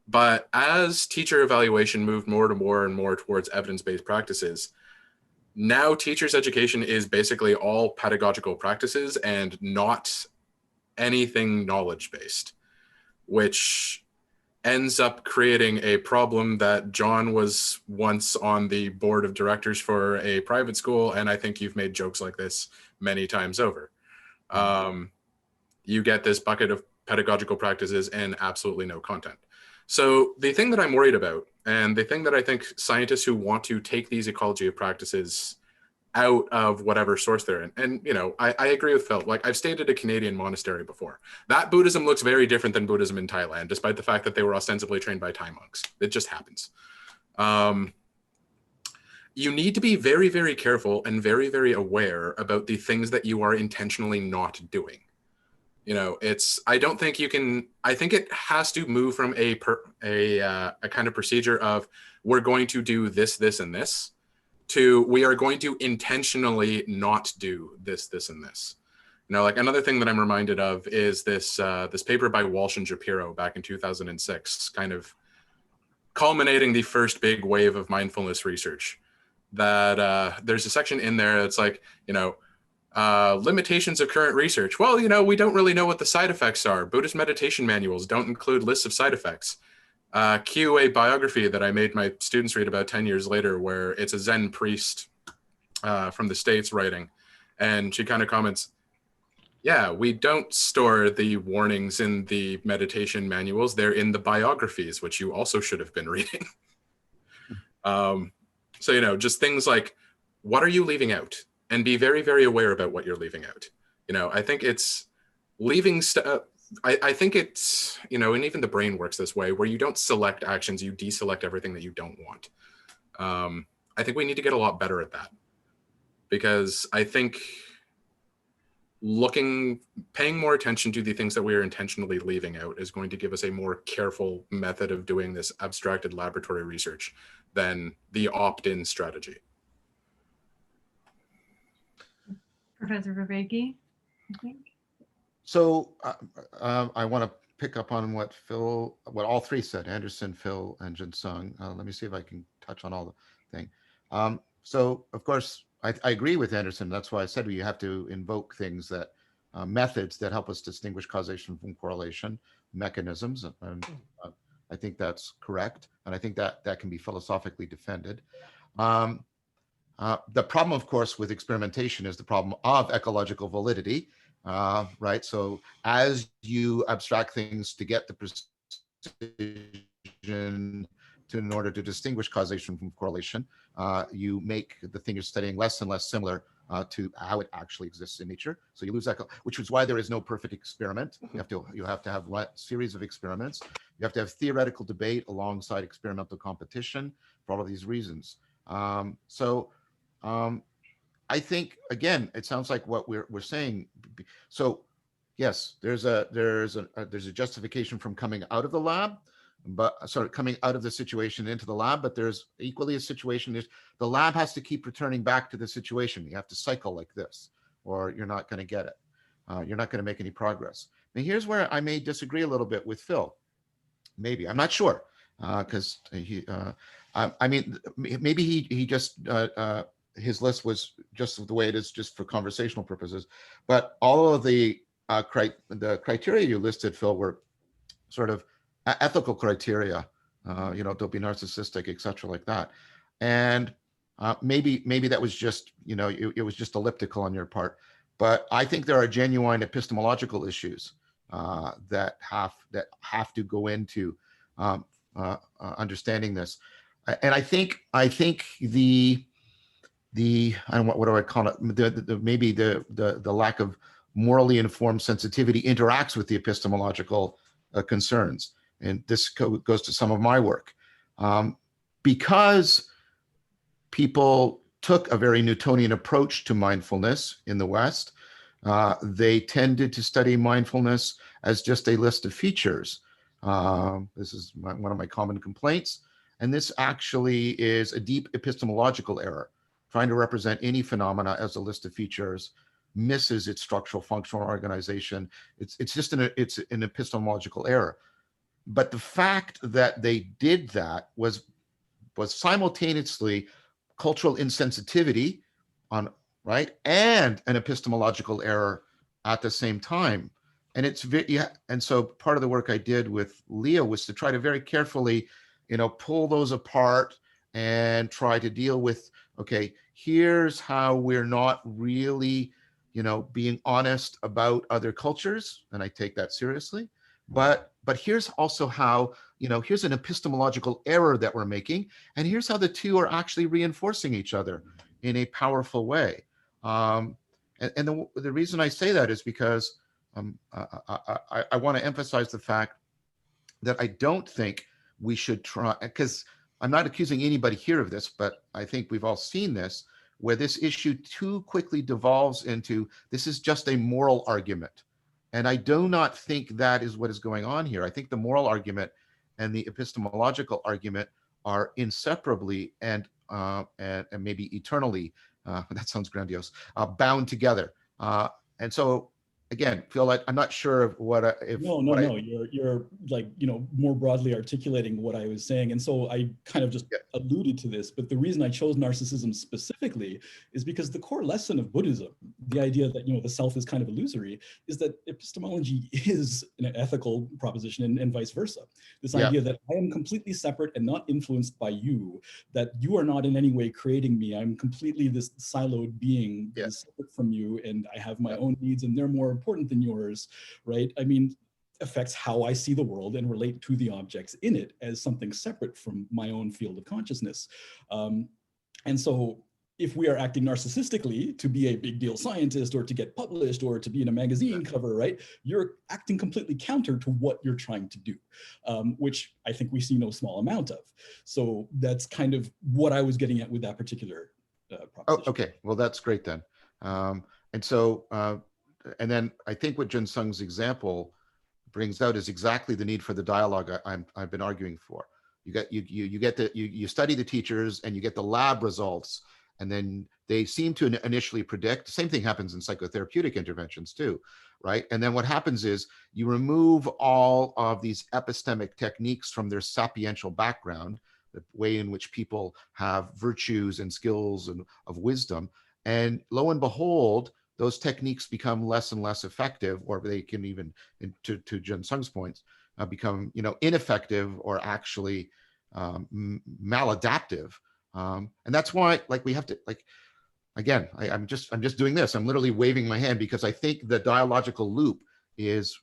Speaker 5: But as teacher evaluation moved more and more towards evidence-based practices, now teachers' education is basically all pedagogical practices and not anything knowledge-based. which ends up creating a problem that John was once on the board of directors for a private school, and I think you've made jokes like this many times over. You get this bucket of pedagogical practices and absolutely no content. So the thing that I'm worried about, and the thing that I think scientists who want to take these ecology of practices out of whatever source they're in. And, you know, I agree with Phil. Like, I've stayed at a Canadian monastery before. That Buddhism looks very different than Buddhism in Thailand, despite the fact that they were ostensibly trained by Thai monks. It just happens. You need to be very, very careful and very, very aware about the things that you are intentionally not doing. You know, I don't think you can, I think it has to move from a kind of procedure of, we're going to do this, this, and this, to we are going to intentionally not do this, this, and this. You know, like another thing that I'm reminded of is this this paper by Walsh and Shapiro back in 2006, kind of culminating the first big wave of mindfulness research. That there's a section in there that's like, you know, limitations of current research. Well, you know, we don't really know what the side effects are. Buddhist meditation manuals don't include lists of side effects. Cue a biography that I made my students read about 10 years later, where it's a Zen priest from the States writing. And she kind of comments, yeah, we don't store the warnings in the meditation manuals. They're in the biographies, which you also should have been reading. So, you know, just things like, what are you leaving out? And be very, very aware about what you're leaving out. You know, I think it's leaving stuff. I think it's, you know, and even the brain works this way, where you don't select actions, you deselect everything that you don't want. I think we need to get a lot better at that, because I think paying more attention to the things that we are intentionally leaving out is going to give us a more careful method of doing this abstracted laboratory research than the opt-in strategy.
Speaker 1: Professor Vervaeke, I think.
Speaker 2: So I want to pick up on what all three said, Anderson, Phil, and Juensung. Let me see if I can touch on all the thing. So of course, I agree with Anderson. That's why I said you have to invoke things that, methods that help us distinguish causation from correlation, mechanisms. And I think that's correct. And I think that can be philosophically defended. The problem, of course, with experimentation is the problem of ecological validity, right? So as you abstract things to get the precision in order to distinguish causation from correlation, you make the thing you're studying less and less similar to how it actually exists in nature. So you lose that, which is why there is no perfect experiment. You have to have a series of experiments. You have to have theoretical debate alongside experimental competition for all of these reasons. I think, again, it sounds like what we're saying. So yes, there's a justification from coming out of the lab, but coming out of the situation into the lab, but there's equally a situation is the lab has to keep returning back to the situation. You have to cycle like this, or you're not going to get it. You're not going to make any progress. Now here's where I may disagree a little bit with Phil. Maybe, I'm not sure, because I mean, maybe he just his list was just the way it is, just for conversational purposes. But all of the criteria you listed, Phil, were sort of ethical criteria. You know, don't be narcissistic, etc., like that. And maybe that was just, you know, it was just elliptical on your part. But I think there are genuine epistemological issues that have to go into understanding this. And I think the I don't know, what do I call it? Maybe the lack of morally informed sensitivity interacts with the epistemological concerns. And this goes to some of my work. Because people took a very Newtonian approach to mindfulness in the West, they tended to study mindfulness as just a list of features. This is one of my common complaints. And this actually is a deep epistemological error. Trying to represent any phenomena as a list of features misses its structural functional organization. It's just an epistemological error. But the fact that they did that was simultaneously cultural insensitivity on, right, and an epistemological error at the same time. and it's yeah, and so part of the work I did with Leo was to try to very carefully, pull those apart and try to deal with, okay, here's how we're not really, being honest about other cultures, and I take that seriously. But here's also how, here's an epistemological error that we're making, and here's how the two are actually reinforcing each other in a powerful way. And the reason I say that is because I want to emphasize the fact that I don't think we should try, because I'm not accusing anybody here of this, but I think we've all seen this, where this issue too quickly devolves into, this is just a moral argument. And I do not think that is what is going on here. I think the moral argument and the epistemological argument are inseparably and maybe eternally, that sounds grandiose, bound together. And so, again, feel like I'm not sure of what if
Speaker 6: no, you're like, more broadly articulating what I was saying. And so I kind of just alluded to this, but the reason I chose narcissism specifically is because the core lesson of Buddhism, the idea that, the self is kind of illusory, is that epistemology is an ethical proposition and vice versa. This idea that I am completely separate and not influenced by you, that you are not in any way creating me. I'm completely this siloed being that is separate from you, and I have my own needs and they're more important than yours, right? I mean, affects how I see the world and relate to the objects in it as something separate from my own field of consciousness. And so if we are acting narcissistically to be a big deal scientist or to get published or to be in a magazine cover, right? You're acting completely counter to what you're trying to do, which I think we see no small amount of. So that's kind of what I was getting at with that particular proposition.
Speaker 2: Oh, okay, well, that's great then. And so, and then I think what Juensung's example brings out is exactly the need for the dialogue I've been arguing for. You study the teachers and you get the lab results, and then they seem to initially predict. The same thing happens in psychotherapeutic interventions too, right? And then what happens is you remove all of these epistemic techniques from their sapiential background, the way in which people have virtues and skills and of wisdom, and lo and behold, those techniques become less and less effective, or they can even, to Juensung's points, become ineffective or actually maladaptive. And that's why, like, we have to, like, again, I'm just doing this. I'm literally waving my hand because I think the dialogical loop is,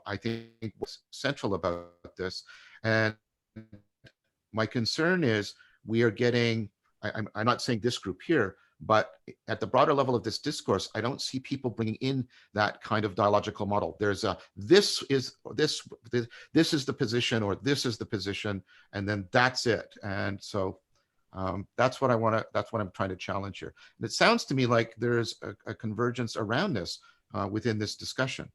Speaker 2: I think, what's central about this. And my concern is we are getting, I'm not saying this group here, but at the broader level of this discourse, I don't see people bringing in that kind of dialogical model. There's a, this is the position, or this is the position, and then that's it. And so that's what I'm trying to challenge here. And it sounds to me like there's a convergence around this within this discussion.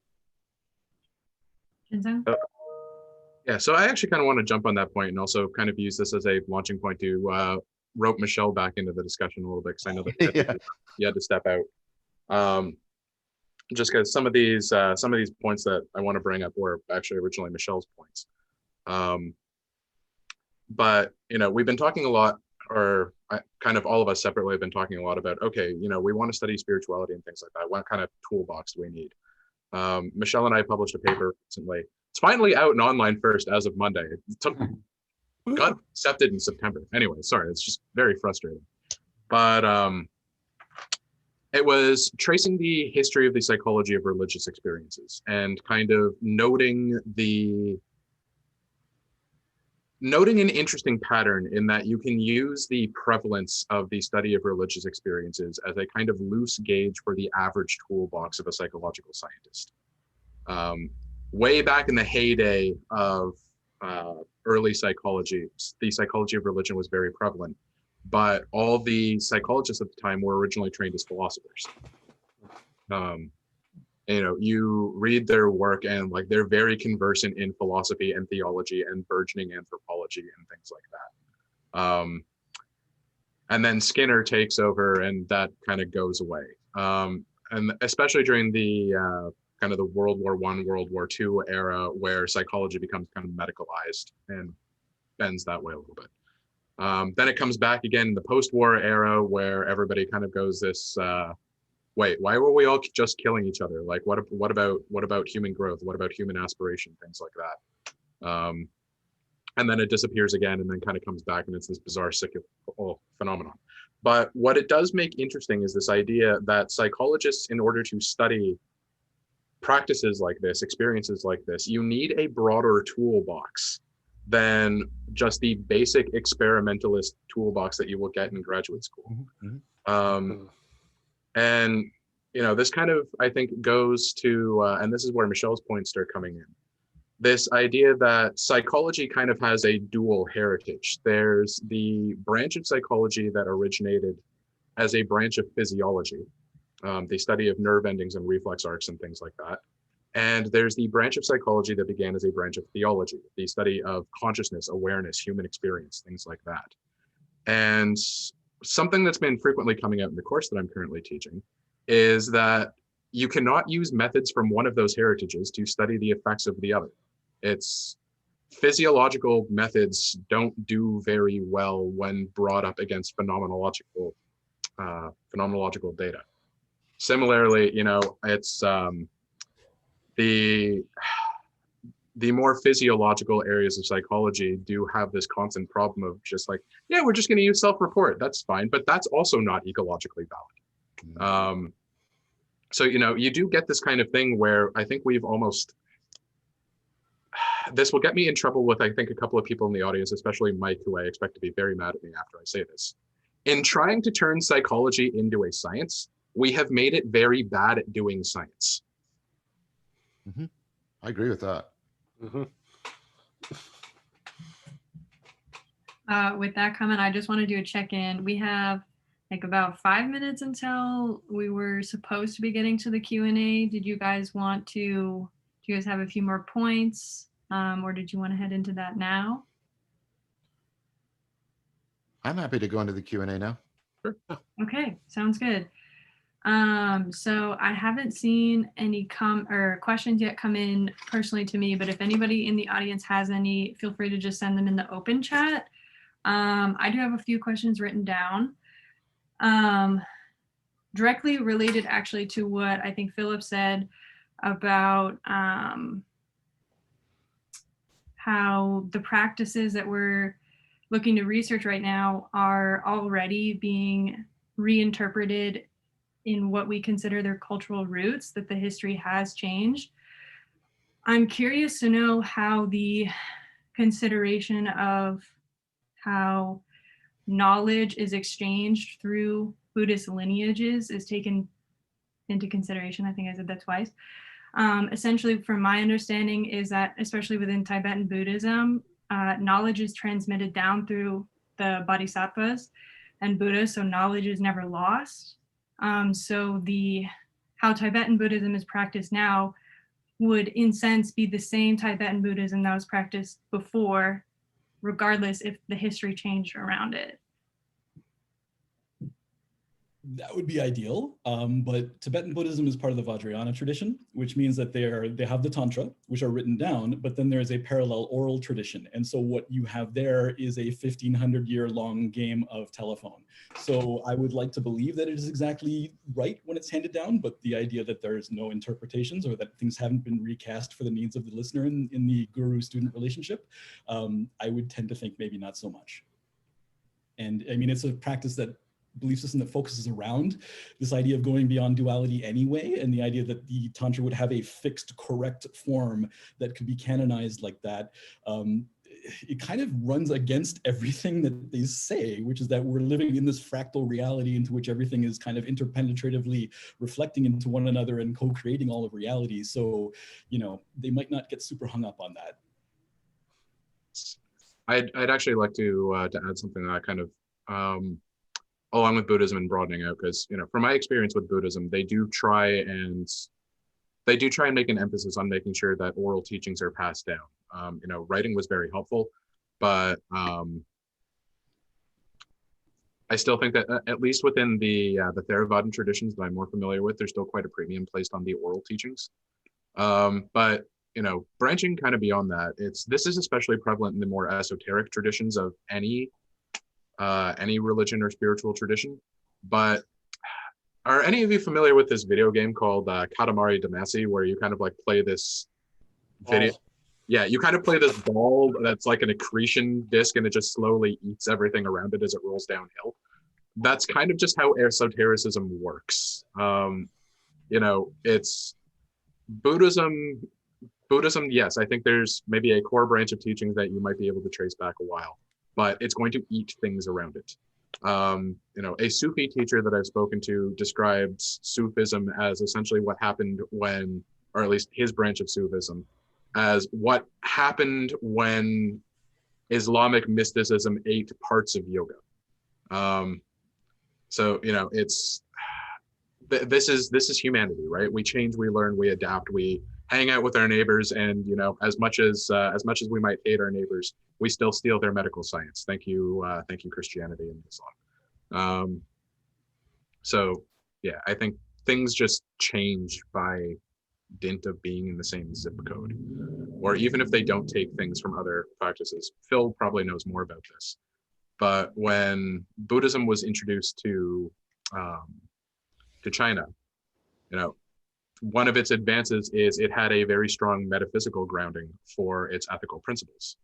Speaker 5: Yeah, so I actually kind of want to jump on that point and also kind of use this as a launching point to rope Michel back into the discussion a little bit, because I know that you had to step out. Just because some of these points that I want to bring up were actually originally Michel's points. But we've been talking a lot, or kind of all of us separately have been talking a lot about, okay, we want to study spirituality and things like that. What kind of toolbox do we need? Michel and I published a paper recently. It's finally out and online first as of Monday. It got accepted in September. Anyway, sorry, it's just very frustrating. But it was tracing the history of the psychology of religious experiences and kind of noting an interesting pattern in that you can use the prevalence of the study of religious experiences as a kind of loose gauge for the average toolbox of a psychological scientist. Way back in the heyday of early psychology, the psychology of religion was very prevalent, but all the psychologists at the time were originally trained as philosophers. You read their work and like they're very conversant in philosophy and theology and burgeoning anthropology and things like that. And then Skinner takes over and that kind of goes away. And especially during the kind of the World War I, World War II era, where psychology becomes kind of medicalized and bends that way a little bit. Then it comes back again in the post-war era, where everybody kind of goes this, wait, why were we all just killing each other? Like, what about human growth? What about human aspiration? Things like that. And then it disappears again and then kind of comes back, and it's this bizarre cyclical phenomenon. But what it does make interesting is this idea that psychologists, in order to study practices like this, experiences like this, you need a broader toolbox than just the basic experimentalist toolbox that you will get in graduate school. And this kind of, I think, goes to, and this is where Michel's points start coming in. This idea that psychology kind of has a dual heritage. There's the branch of psychology that originated as a branch of physiology, the study of nerve endings and reflex arcs and things like that. And there's the branch of psychology that began as a branch of theology, the study of consciousness, awareness, human experience, things like that. And something that's been frequently coming out in the course that I'm currently teaching is that you cannot use methods from one of those heritages to study the effects of the other. It's physiological methods don't do very well when brought up against phenomenological data. Similarly, it's the more physiological areas of psychology do have this constant problem of just like, yeah, we're just going to use self-report. That's fine, but that's also not ecologically valid. So, you do get this kind of thing where I think we've almost, this will get me in trouble with, I think, a couple of people in the audience, especially Mike, who I expect to be very mad at me after I say this. In trying to turn psychology into a science, we have made it very bad at doing science.
Speaker 2: I agree with that.
Speaker 1: With that comment, I just want to do a check-in. We have like about 5 minutes until we were supposed to be getting to the Q&A. Did you guys do you guys have a few more points? Or did you want to head into that now?
Speaker 2: I'm happy to go into the Q&A now.
Speaker 5: Sure.
Speaker 1: Okay, sounds good. So I haven't seen any questions yet come in personally to me, but if anybody in the audience has any, feel free to just send them in the open chat. I do have a few questions written down. Directly related actually to what I think Philip said about how the practices that we're looking to research right now are already being reinterpreted in what we consider their cultural roots, that the history has changed. I'm curious to know how the consideration of how knowledge is exchanged through Buddhist lineages is taken into consideration. I think I said that twice. Essentially, from my understanding, is that especially within Tibetan Buddhism, knowledge is transmitted down through the bodhisattvas and Buddha, so knowledge is never lost. So how Tibetan Buddhism is practiced now would, in sense, be the same Tibetan Buddhism that was practiced before, regardless if the history changed around it.
Speaker 6: That would be ideal, but Tibetan Buddhism is part of the Vajrayana tradition, which means that they have the Tantra, which are written down, but then there's a parallel oral tradition. And so what you have there is a 1,500-year-long game of telephone. So I would like to believe that it is exactly right when it's handed down, but the idea that there's no interpretations or that things haven't been recast for the needs of the listener in the guru-student relationship, I would tend to think maybe not so much. And I mean, it's a practice that belief system that focuses around this idea of going beyond duality anyway, and the idea that the Tantra would have a fixed, correct form that could be canonized like that. It kind of runs against everything that they say, which is that we're living in this fractal reality into which everything is kind of interpenetratively reflecting into one another and co-creating all of reality. So, they might not get super hung up on that.
Speaker 5: I'd actually like to add something that I kind of, along with Buddhism and broadening out, because from my experience with Buddhism, they do try and make an emphasis on making sure that oral teachings are passed down. Writing was very helpful, but I still think that at least within the Theravadan traditions that I'm more familiar with, there's still quite a premium placed on the oral teachings. But branching kind of beyond that, this is especially prevalent in the more esoteric traditions of any religion or spiritual tradition. But Are any of you familiar with this video game called Katamari Damacy, where you kind of like play this video? Yeah, you kind of play this ball that's like an accretion disc, and it just slowly eats everything around it as it rolls downhill. That's kind of just how esotericism works. It's Buddhism. Buddhism, yes, I think there's maybe a core branch of teachings that you might be able to trace back a while, but it's going to eat things around it. A Sufi teacher that I've spoken to describes Sufism as essentially what happened when, or at least his branch of Sufism, as what happened when Islamic mysticism ate parts of yoga. This is humanity, right? We change, we learn, we adapt, we hang out with our neighbors, and as much as we might hate our neighbors, we still steal their medical science. Thank you, Christianity and Islam. I think things just change by dint of being in the same zip code, or even if they don't take things from other practices. Phil probably knows more about this, but when Buddhism was introduced to China, one of its advances is it had a very strong metaphysical grounding for its ethical principles.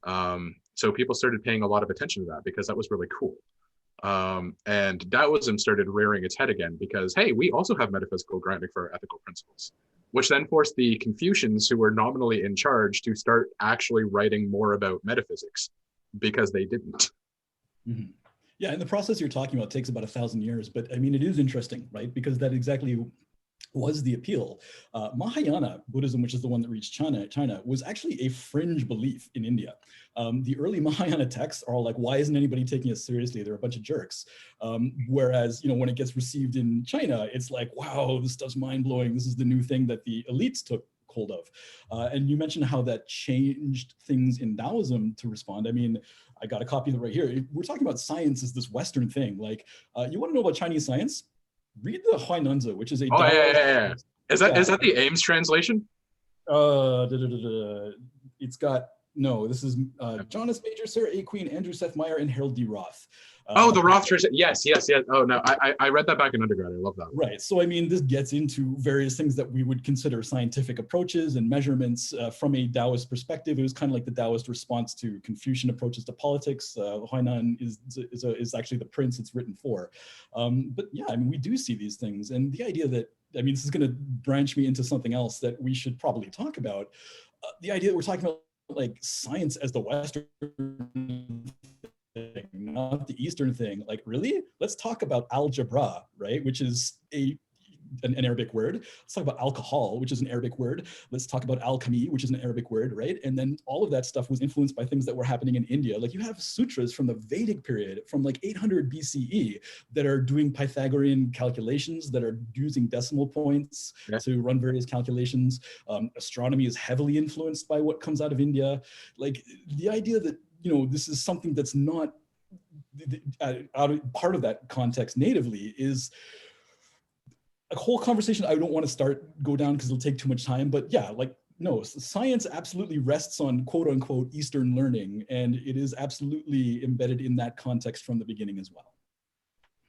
Speaker 5: So people started paying a lot of attention to that because that was really cool. And Taoism started rearing its head again because, hey, we also have metaphysical grounding for our ethical principles, which then forced the Confucians, who were nominally in charge, to start actually writing more about metaphysics because they didn't.
Speaker 6: Mm-hmm. Yeah, and the process you're talking about takes about 1,000 years, but I mean, it is interesting, right? Because that exactly was the appeal. Mahayana Buddhism, which is the one that reached China, was actually a fringe belief in India. The early Mahayana texts are all like, why isn't anybody taking us seriously? They're a bunch of jerks. Whereas, when it gets received in China, it's like, wow, this stuff's mind-blowing. This is the new thing that the elites took hold of. And you mentioned how that changed things in Taoism to respond. I mean, I got a copy of it right here. We're talking about science as this Western thing. Like, you want to know about Chinese science? Read the Huainanzi, which is a
Speaker 5: Is that the Ames translation?
Speaker 6: It's got, no, this is Jonas Major, Sarah A. Queen, Andrew Seth Meyer, and Harold D. Roth.
Speaker 5: The Roth translation. Yes. Oh no, I read that back in undergrad. I love that.
Speaker 6: Right. So I mean, this gets into various things that we would consider scientific approaches and measurements from a Taoist perspective. It was kind of like the Taoist response to Confucian approaches to politics. Huainan is actually the prince it's written for. But yeah, I mean, we do see these things, and the idea that, I mean, this is going to branch me into something else that we should probably talk about. The idea that we're talking about like science as the Western thing, not the Eastern thing. Like, really? Let's talk about algebra, right? Which is an Arabic word. Let's talk about alcohol, which is an Arabic word. Let's talk about alchemy, which is an Arabic word, right? And then all of that stuff was influenced by things that were happening in India. Like, you have sutras from the Vedic period, from like 800 BCE, that are doing Pythagorean calculations, that are using decimal points to run various calculations. Astronomy is heavily influenced by what comes out of India. Like, the idea that, this is something that's not part of that context natively is a whole conversation I don't want to go down because it'll take too much time. But yeah, like, no, science absolutely rests on quote unquote Eastern learning, and it is absolutely embedded in that context from the beginning as well.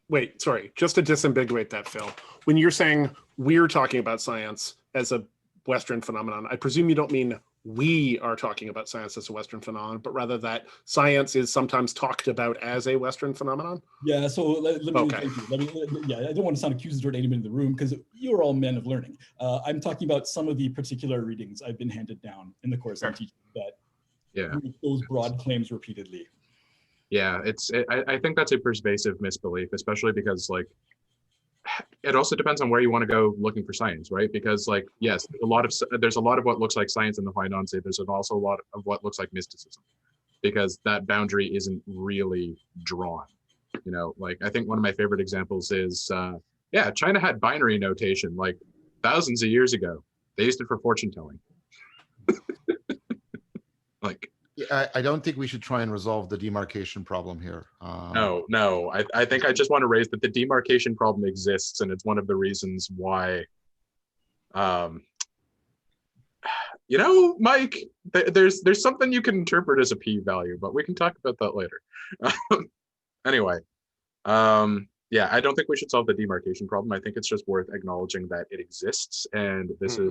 Speaker 4: Wait, sorry, just to disambiguate that, Phil. When you're saying we're talking about science as a Western phenomenon, I presume you don't mean we are talking about science as a Western phenomenon, but rather that science is sometimes talked about as a Western phenomenon?
Speaker 6: Yeah, so let me,
Speaker 4: okay.
Speaker 6: I don't want to sound accusatory to anyone in the room because you're all men of learning. I'm talking about some of the particular readings I've been handed down in the course I'm teaching that make those broad claims repeatedly.
Speaker 5: Yeah, I think that's a pervasive misbelief, especially because, like, it also depends on where you want to go looking for science, right? Because, like, yes, there's a lot of what looks like science in the Huainanzi. There's also a lot of what looks like mysticism, because that boundary isn't really drawn. Like, I think one of my favorite examples is, China had binary notation like thousands of years ago. They used it for fortune telling. Like,
Speaker 2: I don't think we should try and resolve the demarcation problem here.
Speaker 5: No. I think I just want to raise that the demarcation problem exists, and it's one of the reasons why, Mike, there's something you can interpret as a p-value, but we can talk about that later. Anyway, Yeah, I don't think we should solve the demarcation problem. I think it's just worth acknowledging that it exists, and this is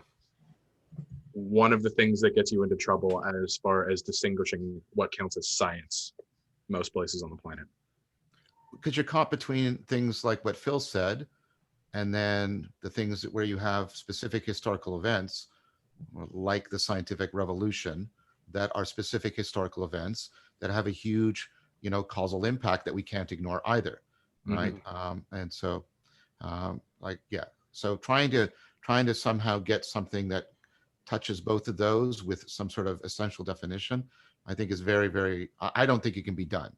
Speaker 5: one of the things that gets you into trouble as far as distinguishing what counts as science most places on the planet.
Speaker 2: Because you're caught between things like what Phil said, and then the things where you have specific historical events, like the scientific revolution, that are specific historical events that have a huge, causal impact that we can't ignore either, right? And so, so trying to somehow get something that touches both of those with some sort of essential definition, I think is very, very, I don't think it can be done.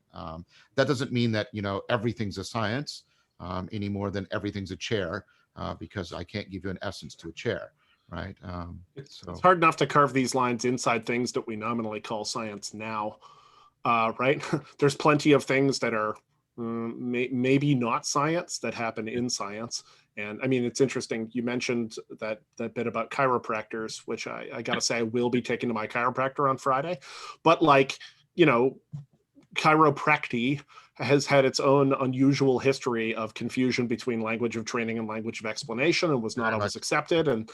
Speaker 2: That doesn't mean that, everything's a science any more than everything's a chair, because I can't give you an essence to a chair, right? So
Speaker 4: it's hard enough to carve these lines inside things that we nominally call science now, right? There's plenty of things that are maybe not science that happen in science. And I mean, it's interesting. You mentioned that bit about chiropractors, which I got to say, I will be taking to my chiropractor on Friday. But chiropractic has had its own unusual history of confusion between language of training and language of explanation, and was not always accepted. And,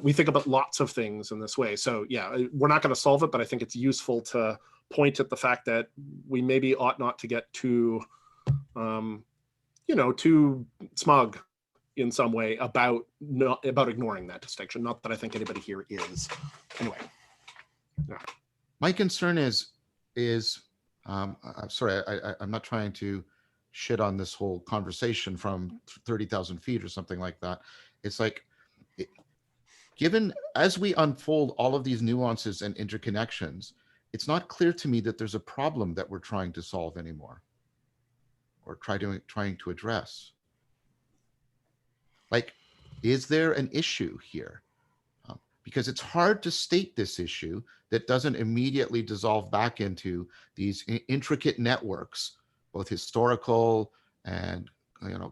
Speaker 4: we think about lots of things in this way. So yeah, we're not going to solve it, but I think it's useful to point at the fact that we maybe ought not to get too, too smug in some way about ignoring that distinction. Not that I think anybody here is. Anyway. Yeah.
Speaker 2: My concern is I'm sorry, I'm not trying to shit on this whole conversation from 30,000 feet or something like that. It's like, given as we unfold all of these nuances and interconnections, it's not clear to me that there's a problem that we're trying to solve anymore, or trying to address. Like, is there an issue here? Because it's hard to state this issue that doesn't immediately dissolve back into these intricate networks, both historical and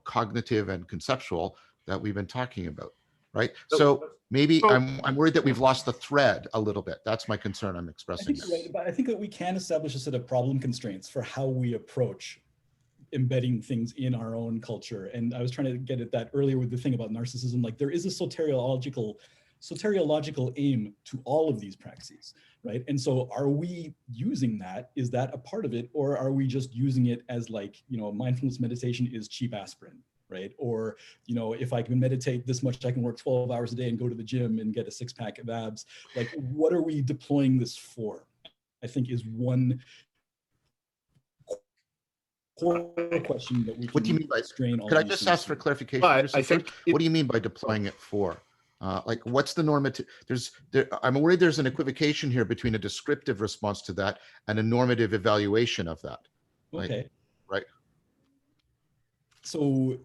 Speaker 2: cognitive and conceptual, that we've been talking about, right? So maybe I'm worried that we've lost the thread a little bit. That's my concern I'm expressing.
Speaker 6: Right, but I think that we can establish a set of problem constraints for how we approach embedding things in our own culture. And I was trying to get at that earlier with the thing about narcissism. Like, there is a soteriological aim to all of these praxis, right? And so are we using that? Is that a part of it? Or are we just using it as mindfulness meditation is cheap aspirin, right? Or, if I can meditate this much, I can work 12 hours a day and go to the gym and get a 6-pack of abs. Like, what are we deploying this for? I think is one core question that we can.
Speaker 2: What do you mean by
Speaker 6: strain all?
Speaker 2: Could I just ask for clarification?
Speaker 4: I think
Speaker 2: what do you mean by deploying it for? What's the normative? I'm worried there's an equivocation here between a descriptive response to that and a normative evaluation of that.
Speaker 6: Okay.
Speaker 2: Right.
Speaker 6: So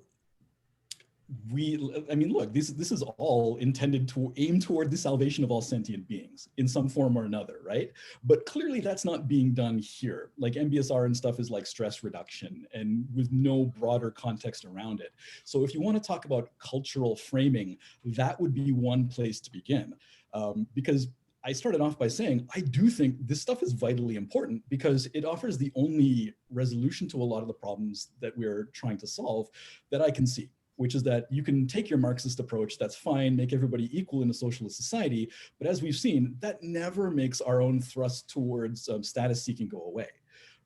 Speaker 6: look, this is all intended to aim toward the salvation of all sentient beings in some form or another, right? But clearly that's not being done here. Like, MBSR and stuff is like stress reduction and with no broader context around it. So if you want to talk about cultural framing, that would be one place to begin. Because I started off by saying, I do think this stuff is vitally important because it offers the only resolution to a lot of the problems that we're trying to solve that I can see, which is that you can take your Marxist approach, that's fine, make everybody equal in a socialist society, but as we've seen, that never makes our own thrust towards status seeking go away,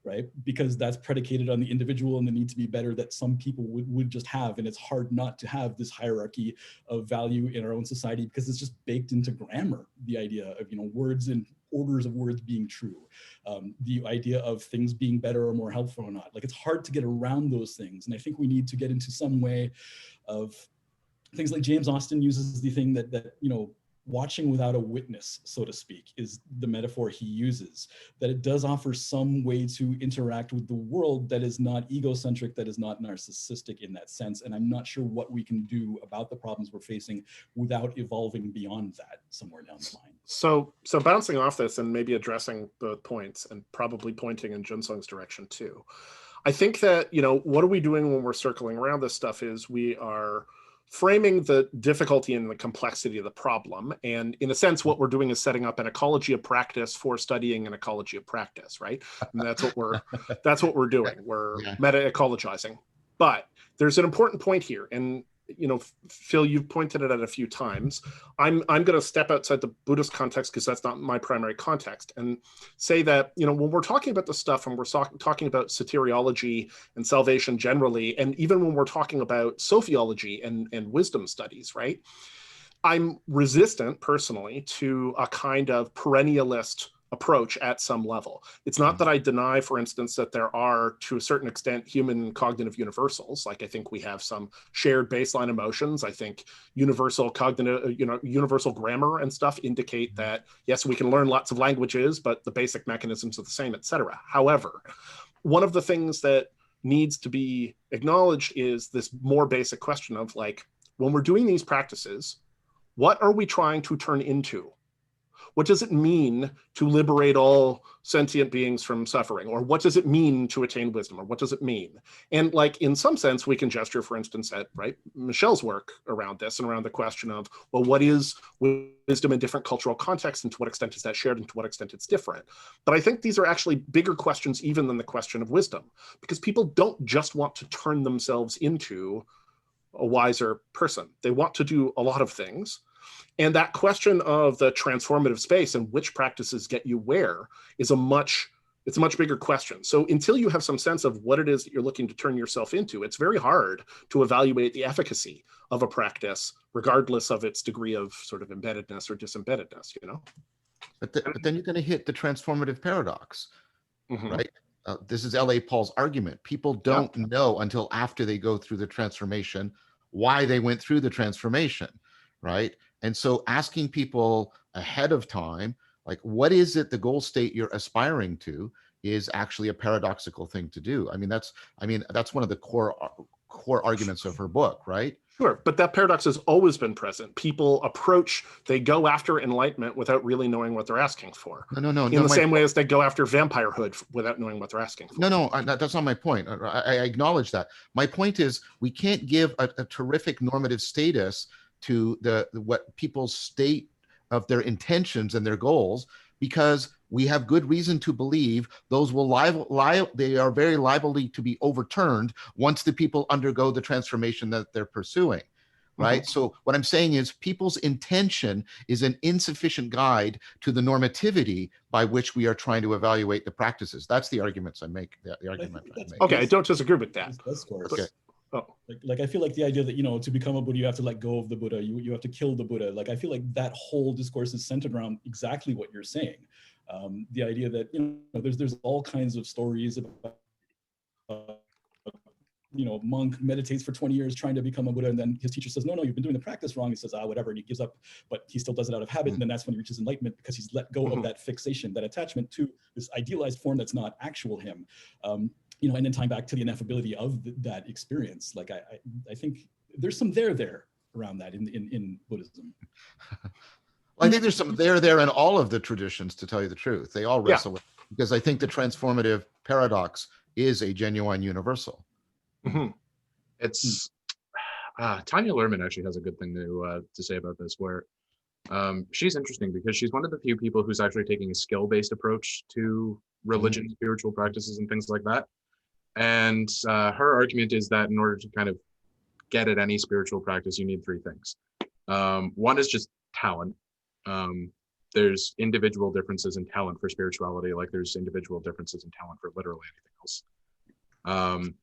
Speaker 6: right? Because that's predicated on the individual and the need to be better that some people would just have, and it's hard not to have this hierarchy of value in our own society because it's just baked into grammar, the idea of, words and orders of words being true, the idea of things being better or more helpful or not. Like, it's hard to get around those things. And I think we need to get into some way of things like James Austin uses the thing that watching without a witness, so to speak, is the metaphor he uses, that it does offer some way to interact with the world that is not egocentric, that is not narcissistic in that sense. And I'm not sure what we can do about the problems we're facing without evolving beyond that somewhere down the line.
Speaker 4: So bouncing off this and maybe addressing both points and probably pointing in Juensung's direction too. I think that, what are we doing when we're circling around this stuff is we are framing the difficulty and the complexity of the problem. And in a sense, what we're doing is setting up an ecology of practice for studying an ecology of practice, right? And that's what we're doing. We're meta-ecologizing. But there's an important point here, and Phil, you've pointed it out a few times. I'm going to step outside the Buddhist context because that's not my primary context, and say that when we're talking about this stuff and we're talking about soteriology and salvation generally, and even when we're talking about sophiology and wisdom studies, right? I'm resistant personally to a kind of perennialist approach at some level. It's not that I deny, for instance, that there are, to a certain extent, human cognitive universals. Like I think we have some shared baseline emotions. I think universal cognitive, universal grammar and stuff indicate that, yes, we can learn lots of languages, but the basic mechanisms are the same, etc. However, one of the things that needs to be acknowledged is this more basic question of like, when we're doing these practices, what are we trying to turn into? What does it mean to liberate all sentient beings from suffering? Or what does it mean to attain wisdom? Or what does it mean? And like, in some sense, we can gesture, for instance, at Michel's work around this and around the question of, well, what is wisdom in different cultural contexts, and to what extent is that shared, and to what extent it's different? But I think these are actually bigger questions even than the question of wisdom, because people don't just want to turn themselves into a wiser person. They want to do a lot of things. And that question of the transformative space and which practices get you where is a much bigger question. So until you have some sense of what it is that you're looking to turn yourself into, it's very hard to evaluate the efficacy of a practice, regardless of its degree of sort of embeddedness or disembeddedness,
Speaker 2: But then you're going to hit the transformative paradox,
Speaker 4: Mm-hmm.
Speaker 2: right? This is L.A. Paul's argument. People don't know until after they go through the transformation why they went through the transformation, right? And so asking people ahead of time, like, what is it, the goal state you're aspiring to, is actually a paradoxical thing to do. I mean, that's one of the core arguments of her book, right?
Speaker 4: Sure, but that paradox has always been present. People they go after enlightenment without really knowing what they're asking for.
Speaker 2: No.
Speaker 4: In the same way as they go after vampirehood without knowing what they're asking for.
Speaker 2: No, that's not my point. I acknowledge that. My point is, we can't give a terrific normative status to what people's state of their intentions and their goals, because we have good reason to believe those they are very liable to be overturned once the people undergo the transformation that they're pursuing, right? Mm-hmm. So what I'm saying is, people's intention is an insufficient guide to the normativity by which we are trying to evaluate the practices. That's the arguments I make. The argument I make.
Speaker 4: Okay, I don't disagree with that.
Speaker 6: Okay. Like I feel like the idea that, to become a Buddha, you have to let go of the Buddha, you have to kill the Buddha. Like, I feel like that whole discourse is centered around exactly what you're saying. The idea that, there's all kinds of stories about, monk meditates for 20 years trying to become a Buddha, and then his teacher says, no, you've been doing the practice wrong. He says, whatever, and he gives up, but he still does it out of habit. And then that's when he reaches enlightenment, because he's let go of that fixation, that attachment to this idealized form that's not actual him. And then tying back to the ineffability of that experience. Like, I think there's some there around that in Buddhism.
Speaker 2: Well, I think there's some there in all of the traditions, to tell you the truth. They all wrestle with it, because I think the transformative paradox is a genuine universal.
Speaker 5: Mm-hmm. It's Tanya Luhrmann actually has a good thing to say about this, where she's interesting because she's one of the few people who's actually taking a skill-based approach to religion, spiritual practices, and things like that. And her argument is that in order to kind of get at any spiritual practice, you need three things. One is just talent. There's individual differences in talent for spirituality, like there's individual differences in talent for literally anything else.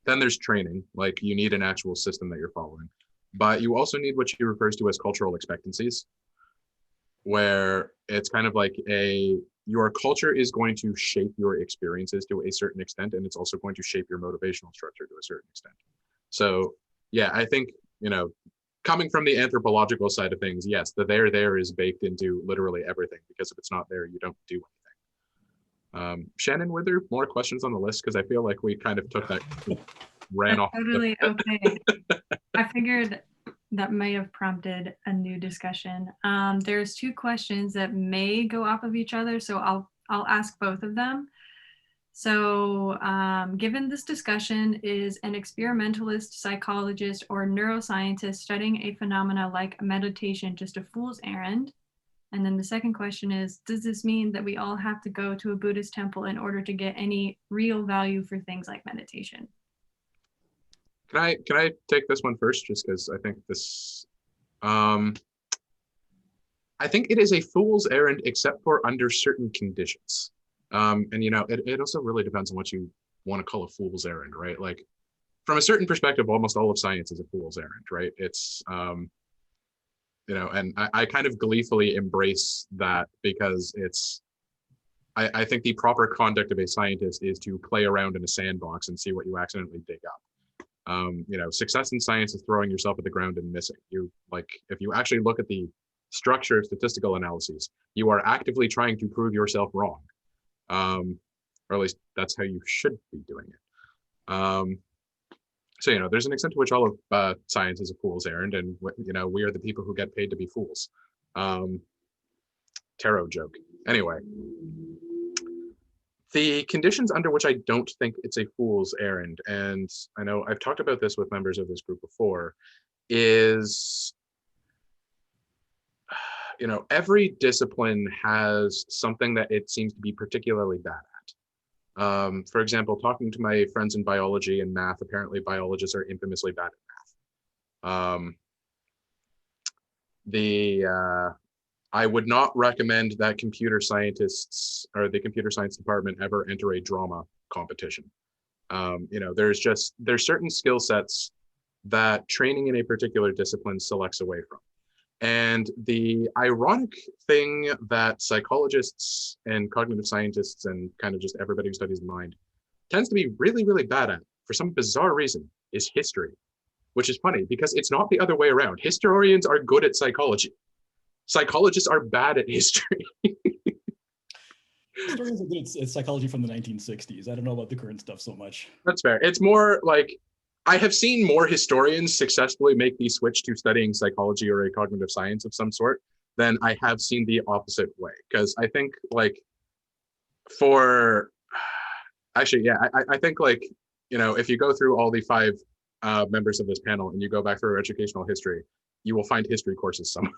Speaker 5: Then there's training, like you need an actual system that you're following. But you also need what she refers to as cultural expectancies, where it's kind of like your culture is going to shape your experiences to a certain extent, and it's also going to shape your motivational structure to a certain extent. So yeah, I think, coming from the anthropological side of things, yes, the there is baked into literally everything, because if it's not there, you don't do anything. Shannon, were there more questions on the list? Because I feel like we kind of took that, ran off.
Speaker 1: Totally okay. I figured that may have prompted a new discussion. There's two questions that may go off of each other, so I'll ask both of them. So given this discussion, is an experimentalist, psychologist, or neuroscientist studying a phenomena like meditation just a fool's errand? And then the second question is, does this mean that we all have to go to a Buddhist temple in order to get any real value for things like meditation?
Speaker 5: Can I take this one first, just because I think this, I think it is a fool's errand except for under certain conditions. And it also really depends on what you want to call a fool's errand, right? Like, from a certain perspective, almost all of science is a fool's errand, right? It's and I kind of gleefully embrace that, because I think the proper conduct of a scientist is to play around in a sandbox and see what you accidentally dig up. Success in science is throwing yourself at the ground and missing. If you actually look at the structure of statistical analyses, you are actively trying to prove yourself wrong. Or at least that's how you should be doing it. So, there's an extent to which all of science is a fool's errand, and, we are the people who get paid to be fools. Tarot joke. Anyway, the conditions under which I don't think it's a fool's errand, and I know I've talked about this with members of this group before, is, every discipline has something that it seems to be particularly bad at. For example, talking to my friends in biology and math, apparently biologists are infamously bad at math. I would not recommend that computer scientists or the computer science department ever enter a drama competition. There's certain skill sets that training in a particular discipline selects away from. And the ironic thing that psychologists and cognitive scientists and kind of just everybody who studies the mind tends to be really, really bad at, for some bizarre reason, is history, which is funny because it's not the other way around. Historians are good at psychology. Psychologists are bad at history.
Speaker 6: Historians are good at psychology from the 1960s. I don't know about the current stuff so much.
Speaker 5: That's fair. It's more like, I have seen more historians successfully make the switch to studying psychology or a cognitive science of some sort than I have seen the opposite way. Because I think I think if you go through all the 5 members of this panel and you go back through educational history, you will find history courses somewhere.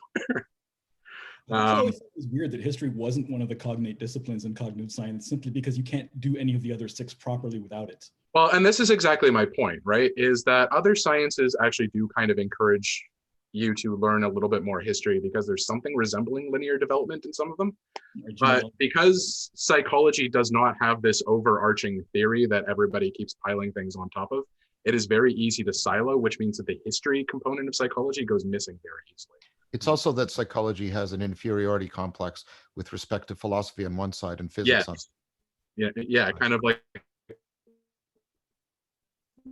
Speaker 6: I always thought it was weird that history wasn't one of the cognate disciplines in cognitive science, simply because you can't do any of the other 6 properly without it.
Speaker 5: Well, and this is exactly my point, right? Is that other sciences actually do kind of encourage you to learn a little bit more history, because there's something resembling linear development in some of them. But because psychology does not have this overarching theory that everybody keeps piling things on top of, it is very easy to silo, which means that the history component of psychology goes missing very easily.
Speaker 2: It's also that psychology has an inferiority complex with respect to philosophy on one side and physics on
Speaker 5: the other. Yeah, kind of like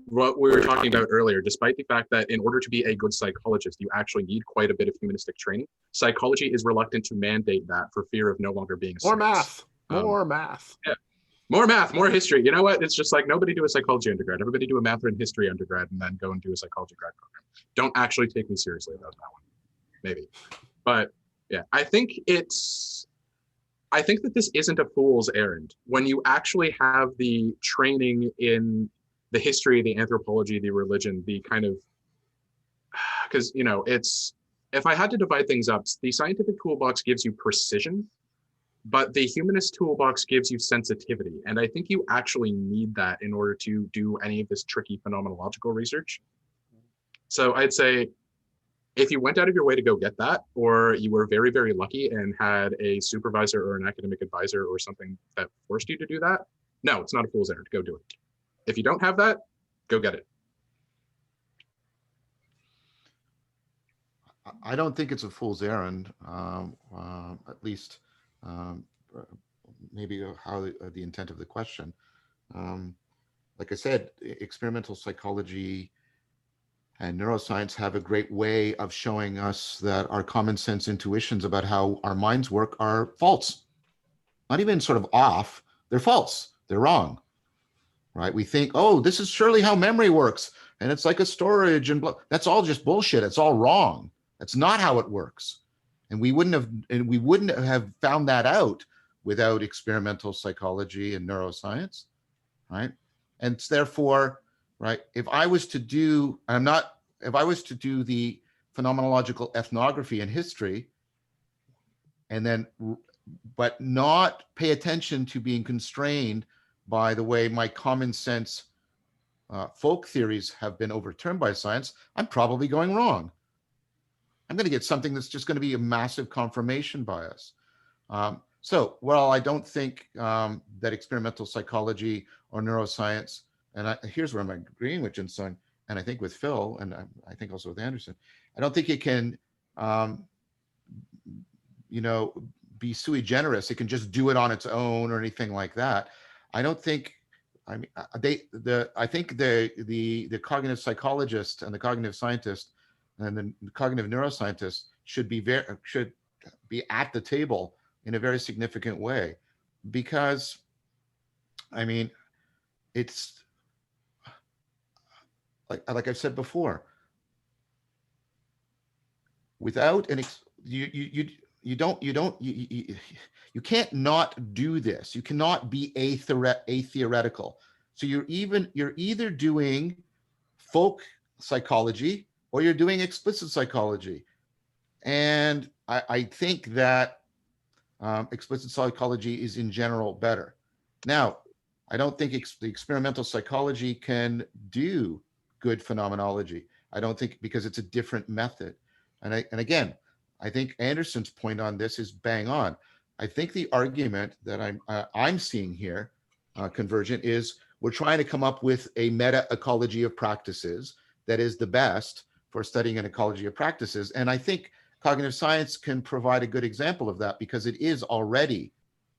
Speaker 5: what we were talking about earlier. Despite the fact that in order to be a good psychologist, you actually need quite a bit of humanistic training, psychology is reluctant to mandate that for fear of no longer being a science.
Speaker 4: More math.
Speaker 5: Yeah. More math, more history. You know what? It's just like, nobody do a psychology undergrad. Everybody do a math and history undergrad and then go and do a psychology grad program. Don't actually take me seriously about that one. Maybe. But yeah, I think that this isn't a fool's errand. When you actually have the training in the history, the anthropology, the religion, the kind of, because, if I had to divide things up, the scientific toolbox gives you precision, but the humanist toolbox gives you sensitivity. And I think you actually need that in order to do any of this tricky phenomenological research. So I'd say, if you went out of your way to go get that, or you were very, very lucky and had a supervisor or an academic advisor or something that forced you to do that, no, it's not a fool's errand. Go do it. If you don't have that, go get it.
Speaker 2: I don't think it's a fool's errand, at least maybe how the intent of the question. Like I said, experimental psychology and neuroscience have a great way of showing us that our common sense intuitions about how our minds work are false. Not even sort of off, they're false, they're wrong, right? We think, oh, this is surely how memory works, and it's like a storage, and that's all just bullshit, it's all wrong. That's not how it works. And we wouldn't have found that out without experimental psychology and neuroscience, right? And therefore, right, if I was to do the phenomenological ethnography and history, and then, but not pay attention to being constrained by the way my common sense folk theories have been overturned by science, I'm probably going wrong. I'm going to get something that's just going to be a massive confirmation bias. So while I don't think that experimental psychology or neuroscience, and here's where I'm agreeing with Juensung, and I think with Phil, and I think also with Anderson, I don't think it can, be sui generis. It can just do it on its own or anything like that. I don't think. I mean, I think the cognitive psychologist and the cognitive scientist and the cognitive neuroscientist should be at the table in a very significant way, because, I mean, it's like I've said before, without an you can't not do this. You cannot be atheoretical. So you're either doing folk psychology or you're doing explicit psychology. And I think that explicit psychology is in general better. Now, I don't think the experimental psychology can do good phenomenology. I don't think, because it's a different method. And again, I think Anderson's point on this is bang on. I think the argument that I'm seeing here, convergent, is we're trying to come up with a meta ecology of practices that is the best for studying an ecology of practices. And I think cognitive science can provide a good example of that, because it is already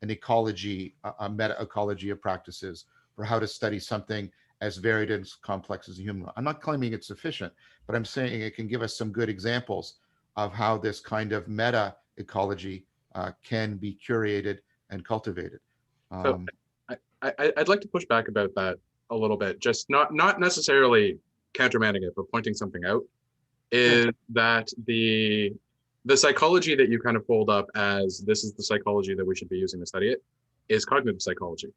Speaker 2: an ecology, a meta ecology of practices for how to study something as varied and complex as a human. I'm not claiming it's sufficient, but I'm saying it can give us some good examples of how this kind of meta ecology can be curated and cultivated.
Speaker 5: So I'd like to push back about that a little bit, just not necessarily countermanding it, but pointing something out, is that the psychology that you kind of hold up as this is the psychology that we should be using to study it is cognitive psychology.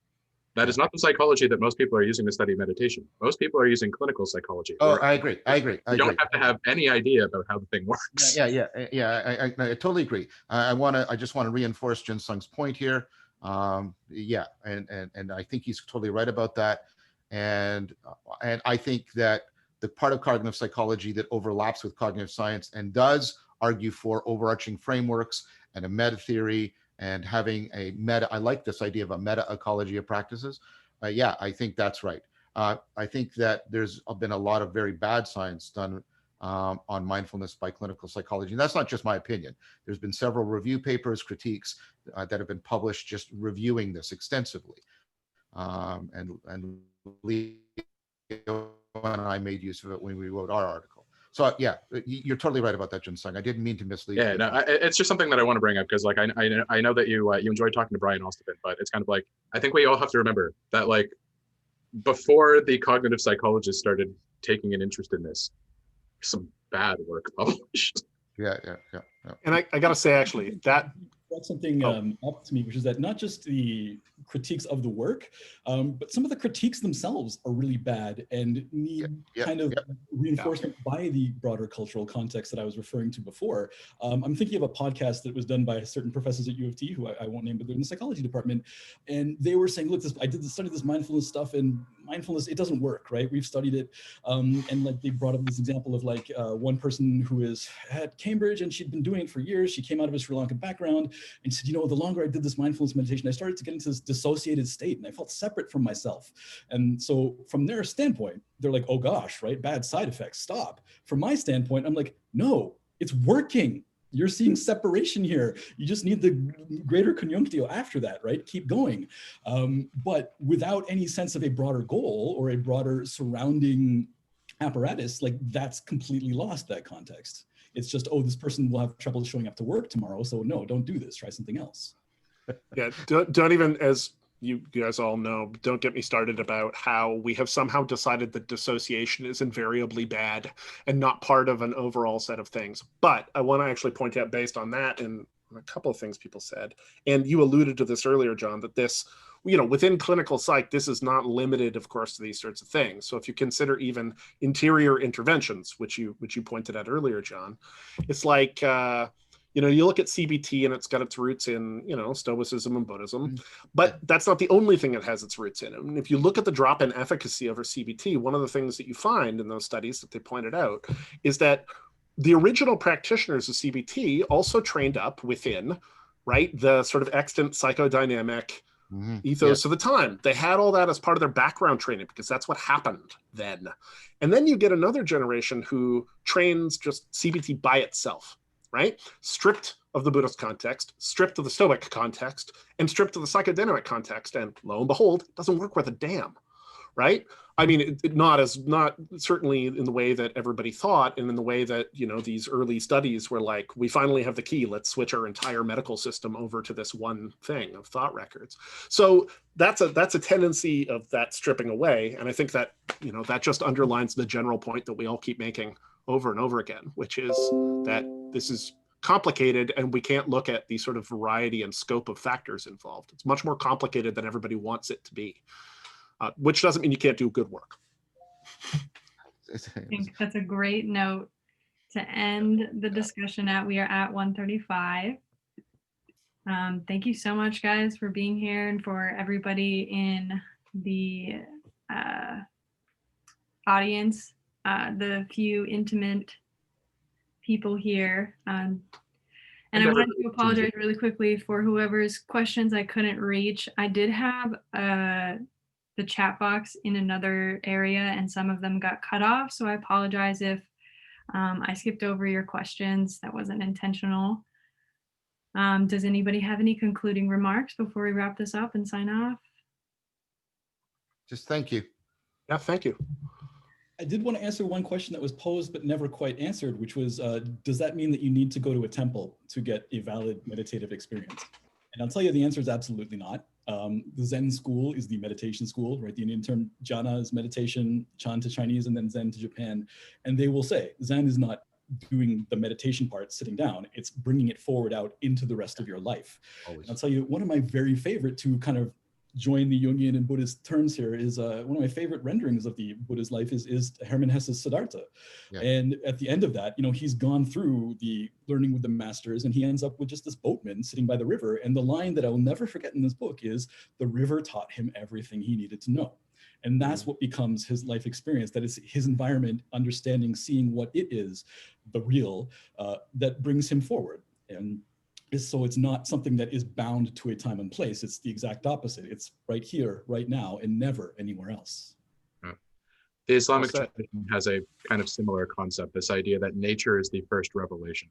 Speaker 5: That is not the psychology that most people are using to study meditation. Most people are using clinical psychology.
Speaker 2: Oh, I agree.
Speaker 5: You don't have to have any idea about how the thing works.
Speaker 2: Yeah. I totally agree. I just want to reinforce Juensung's point here. And I think he's totally right about that. And I think that the part of cognitive psychology that overlaps with cognitive science and does argue for overarching frameworks and a meta theory and having a meta, I like this idea of a meta ecology of practices. I think that's right. I think that there's been a lot of very bad science done on mindfulness by clinical psychology. And that's not just my opinion. There's been several review papers, critiques that have been published just reviewing this extensively. And Leo and I made use of it when we wrote our article. So yeah, you're totally right about that, Juensung. I didn't mean to mislead.
Speaker 5: Yeah, no, it's just something that I want to bring up, because like I know that you enjoyed talking to Brian Austin, but it's kind of like, I think we all have to remember that, like, before the cognitive psychologists started taking an interest in this, some bad work published.
Speaker 2: Yeah.
Speaker 4: And I gotta say, actually, that
Speaker 6: brought something up to me, which is that not just the critiques of the work, but some of the critiques themselves are really bad and need reinforcement by the broader cultural context that I was referring to before. I'm thinking of a podcast that was done by certain professors at U of T, who I won't name, but they're in the psychology department. And they were saying, look, I did study this mindfulness stuff, and mindfulness, it doesn't work, right? We've studied it. And like they brought up this example of like one person who is at Cambridge and she'd been doing it for years. She came out of a Sri Lankan background and said, the longer I did this mindfulness meditation, I started to get into this dissociated state and I felt separate from myself. And so from their standpoint, they're like, oh gosh, right? Bad side effects, stop. From my standpoint, I'm like, no, it's working. You're seeing separation here. You just need the greater conjunctio after that, right? Keep going. But without any sense of a broader goal or a broader surrounding apparatus, like that's completely lost that context. It's just, oh, this person will have trouble showing up to work tomorrow. So no, don't do this, try something else.
Speaker 4: Yeah, don't even, as you guys all know, don't get me started about how we have somehow decided that dissociation is invariably bad and not part of an overall set of things. But I want to actually point out, based on that and a couple of things people said, and you alluded to this earlier, John, that this, within clinical psych, this is not limited, of course, to these sorts of things. So if you consider even interior interventions, which you pointed out earlier, John, it's like, You know, you look at CBT and it's got its roots in, you know, Stoicism and Buddhism, but that's not the only thing it has its roots in. And if you look at the drop in efficacy over CBT, one of the things that you find in those studies that they pointed out is that the original practitioners of CBT also trained up within, right, the sort of extant psychodynamic ethos of the time. They had all that as part of their background training because that's what happened then. And then you get another generation who trains just CBT by itself, right? Stripped of the Buddhist context, stripped of the Stoic context, and stripped of the psychodynamic context. And lo and behold, it doesn't work worth a damn, right? I mean, not certainly in the way that everybody thought, and in the way that, you know, these early studies were like, we finally have the key, let's switch our entire medical system over to this one thing of thought records. So that's a tendency of that stripping away. And I think that, you know, that just underlines the general point that we all keep making over and over again, which is that this is complicated and we can't look at the sort of variety and scope of factors involved. It's much more complicated than everybody wants it to be. Which doesn't mean you can't do good work.
Speaker 1: I think that's a great note to end the discussion at. We are at 1:35. Thank you so much, guys, for being here, and for everybody in the audience, the few intimate people here. And I would like to apologize really quickly for whoever's questions I couldn't reach. I did have the chat box in another area and some of them got cut off. So I apologize if I skipped over your questions. That wasn't intentional. Does anybody have any concluding remarks before we wrap this up and sign off?
Speaker 2: Just thank you.
Speaker 4: Yeah, thank you.
Speaker 6: I did want to answer one question that was posed but never quite answered, which was, does that mean that you need to go to a temple to get a valid meditative experience? And I'll tell you the answer is absolutely not. The Zen school is the meditation school, right? The Indian term jhana is meditation, chan to Chinese, and then Zen to Japan. And they will say Zen is not doing the meditation part sitting down, it's bringing it forward out into the rest of your life. And I'll tell you, one of my very favorite to kind of join the Jungian and Buddhist terms here is one of my favorite renderings of the Buddha's life is Hermann Hesse's Siddhartha. Yeah. And at the end of that, you know, he's gone through the learning with the masters and he ends up with just this boatman sitting by the river. And the line that I will never forget in this book is, the river taught him everything he needed to know. And that's what becomes his life experience. That is his environment, understanding, seeing what it is, the real, that brings him forward. And so it's not something that is bound to a time and place. It's the exact opposite. It's right here, right now, and never anywhere else.
Speaker 5: The Islamic tradition has a kind of similar concept, this idea that nature is the first revelation.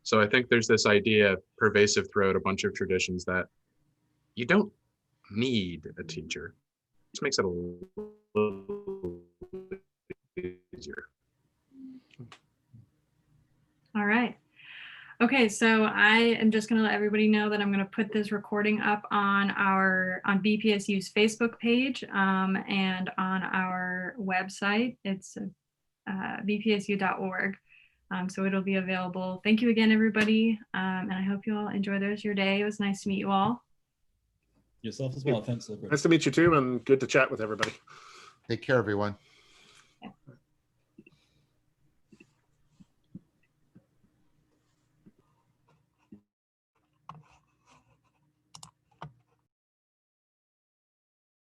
Speaker 5: So I think there's this idea pervasive throughout a bunch of traditions that you don't need a teacher. It just makes it a little easier.
Speaker 1: All right. Okay, so I am just going to let everybody know that I'm going to put this recording up on BPSU's Facebook page and on our website. It's bpsu.org. So it'll be available. Thank you again, everybody. And I hope you all enjoy the rest of your day. It was nice to meet you all.
Speaker 6: Yourself as well. Thanks.
Speaker 4: Nice to meet you too, and good to chat with everybody.
Speaker 2: Take care, everyone.
Speaker 1: Yeah.